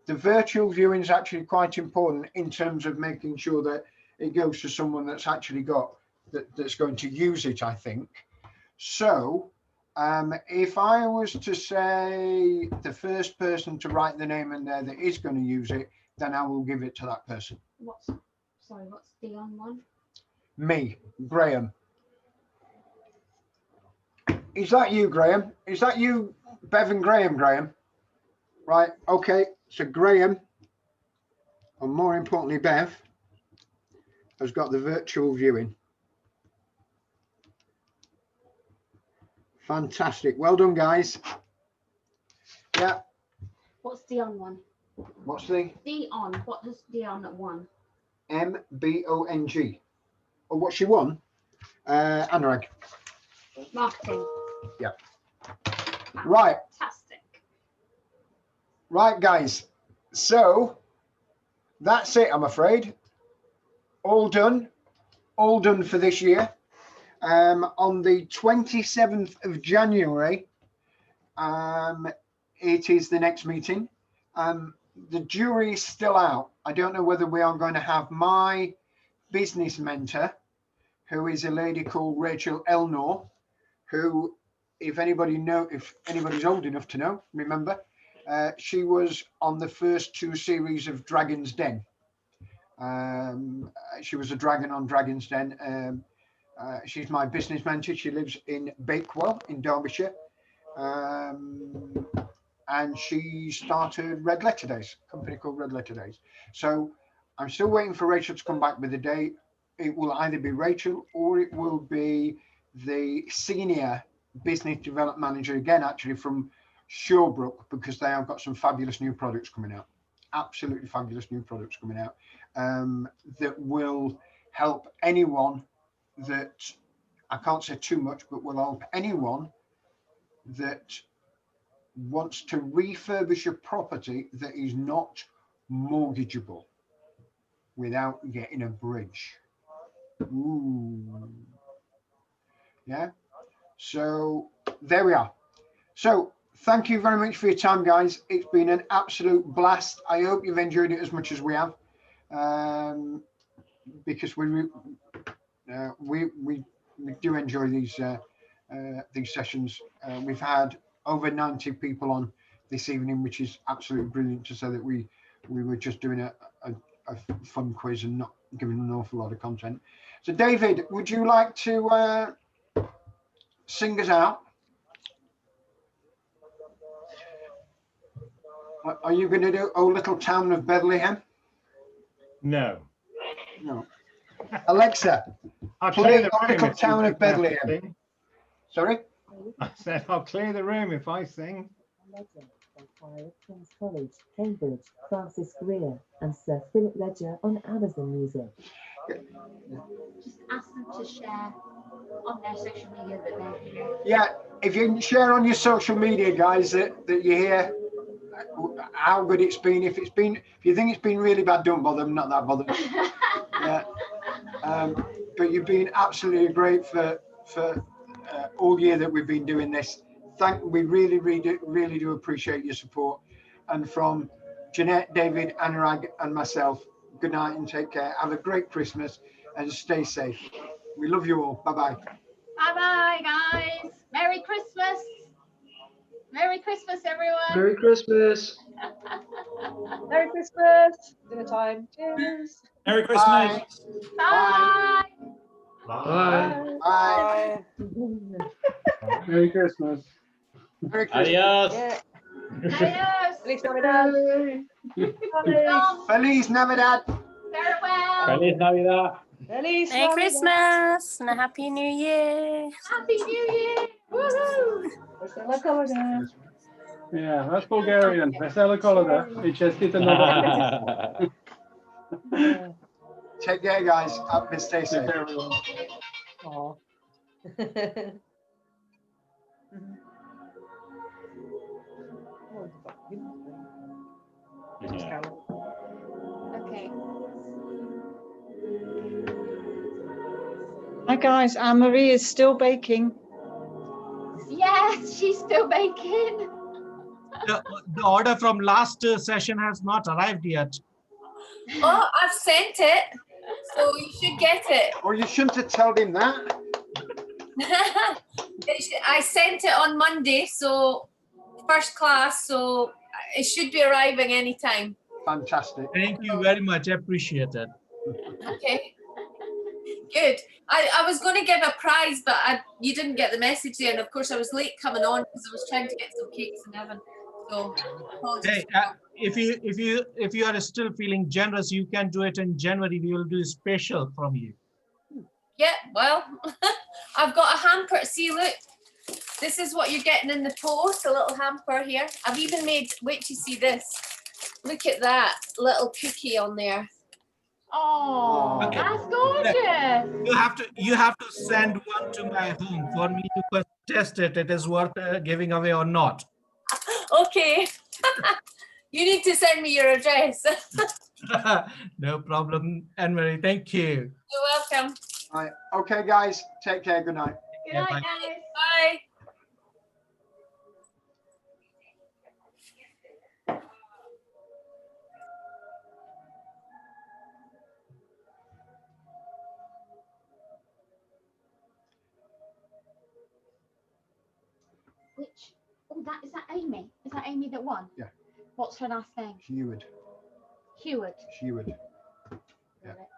The virtual viewing is actually quite important in terms of making sure that it goes to someone that's actually got that's going to use it, I think. So if I was to say the first person to write the name in there that is going to use it, then I will give it to that person. What's Dion one? Me, Graham. Is that you, Graham? Is that you, Bevan Graham, Graham? Right, okay, so Graham, and more importantly, Bev, has got the virtual viewing. Fantastic, well done, guys. Yeah. What's Dion one? What's the? Dion, what does Dion at one? MBONG. Oh, what she won? Anurag. Marketing. Yeah. Right. Fantastic. Right, guys. So that's it, I'm afraid. All done. All done for this year. On the 27th of January, it is the next meeting. The jury is still out. I don't know whether we are going to have my business mentor, who is a lady called Rachel Elnor, who, if anybody's old enough to know, remember, she was on the first 2 series of Dragon's Den. She was a dragon on Dragon's Den. She's my business mentor. She lives in Bakewell in Derbyshire. And she started Red Letter Days, a company called Red Letter Days. So I'm still waiting for Rachel to come back with a date. It will either be Rachel or it will be the senior business development manager, again, actually from Shawbrook, because they have got some fabulous new products coming out. Absolutely fabulous new products coming out that will help anyone that, I can't say too much, but will help anyone that wants to refurbish a property that is not mortgageable without getting a bridge. Ooh. Yeah. So there we are. So thank you very much for your time, guys. It's been an absolute blast. I hope you've enjoyed it as much as we have, because we do enjoy these sessions. We've had over 90 people on this evening, which is absolutely brilliant, to say that we were just doing a fun quiz and not giving an awful lot of content. So David, would you like to sing us out? Are you going to do Oh Little Town of Bethlehem? No. No. Alexa, I'll play clear the Oracle room if you Town of think I have to Bethlehem. sing. Sorry? I said I'll clear the room if I sing. King's College, Cambridge, Francis Greer, and Sir Philip Ledger on Amazon Music. Just ask them to share on their social media that they're here. Yeah, if you can share on your social media, guys, that you hear how good it's been. If you think it's been really bad, don't bother. I'm not that bothered. Yeah. But you've been absolutely great for all year that we've been doing this. We really do appreciate your support. And from Jeanette, David, Anurag, and myself, good night and take care. Have a great Christmas and stay safe. We love you all. Bye-bye. Bye-bye, guys. Merry Christmas. Merry Christmas, everyone. Merry Christmas. Merry Christmas. Dinner time. Cheers. Merry Christmas. Bye. Bye. Bye. Merry Christmas. Merry Christmas. Adios. Yeah. Adios. Feliz Navidad. Feliz Navidad. Farewell. Feliz Navidad. Feliz Merry Navidad. Christmas and a Happy New Year. Happy New Year. Woohoo. Vesela Koleda. Yeah, that's Bulgarian. Vesela Koleda. Čestite Nova. Take care, guys. Up and stay Take safe. care, everyone. Aw. Okay. Hi guys, Anne-Marie is still baking. Yes, she's still baking. The order from last session has not arrived yet. Oh, I've sent it, so you should get it. Or you shouldn't have told him that. I sent it on Monday, so first class, so it should be arriving anytime. Fantastic. Thank you very much. Appreciate it. Okay. Good. I was going to give a prize, but you didn't get the message there, and of course I was late coming on because I was trying to get some cakes in heaven. So apologies. Hey, if you are still feeling generous, you can do it in January. We will do a special from you. Yeah, well, I've got a hamper. See, look, this is what you're getting in the post, a little hamper here. I've even made, wait till you see this. Look at that little cookie on there. Oh, Okay. that's gorgeous. You have to send one to my home for me to first test it. It is worth giving away or not. Okay. You need to send me your address. No problem, Anne-Marie. Thank you. You're welcome. All right. Okay, guys. Take care. Good night. Good night, bye. guys. Bye. Which? Oh, is that Amy? Is that Amy that won? Yeah. What's her last name? Heward. Heward. Heward. Got it.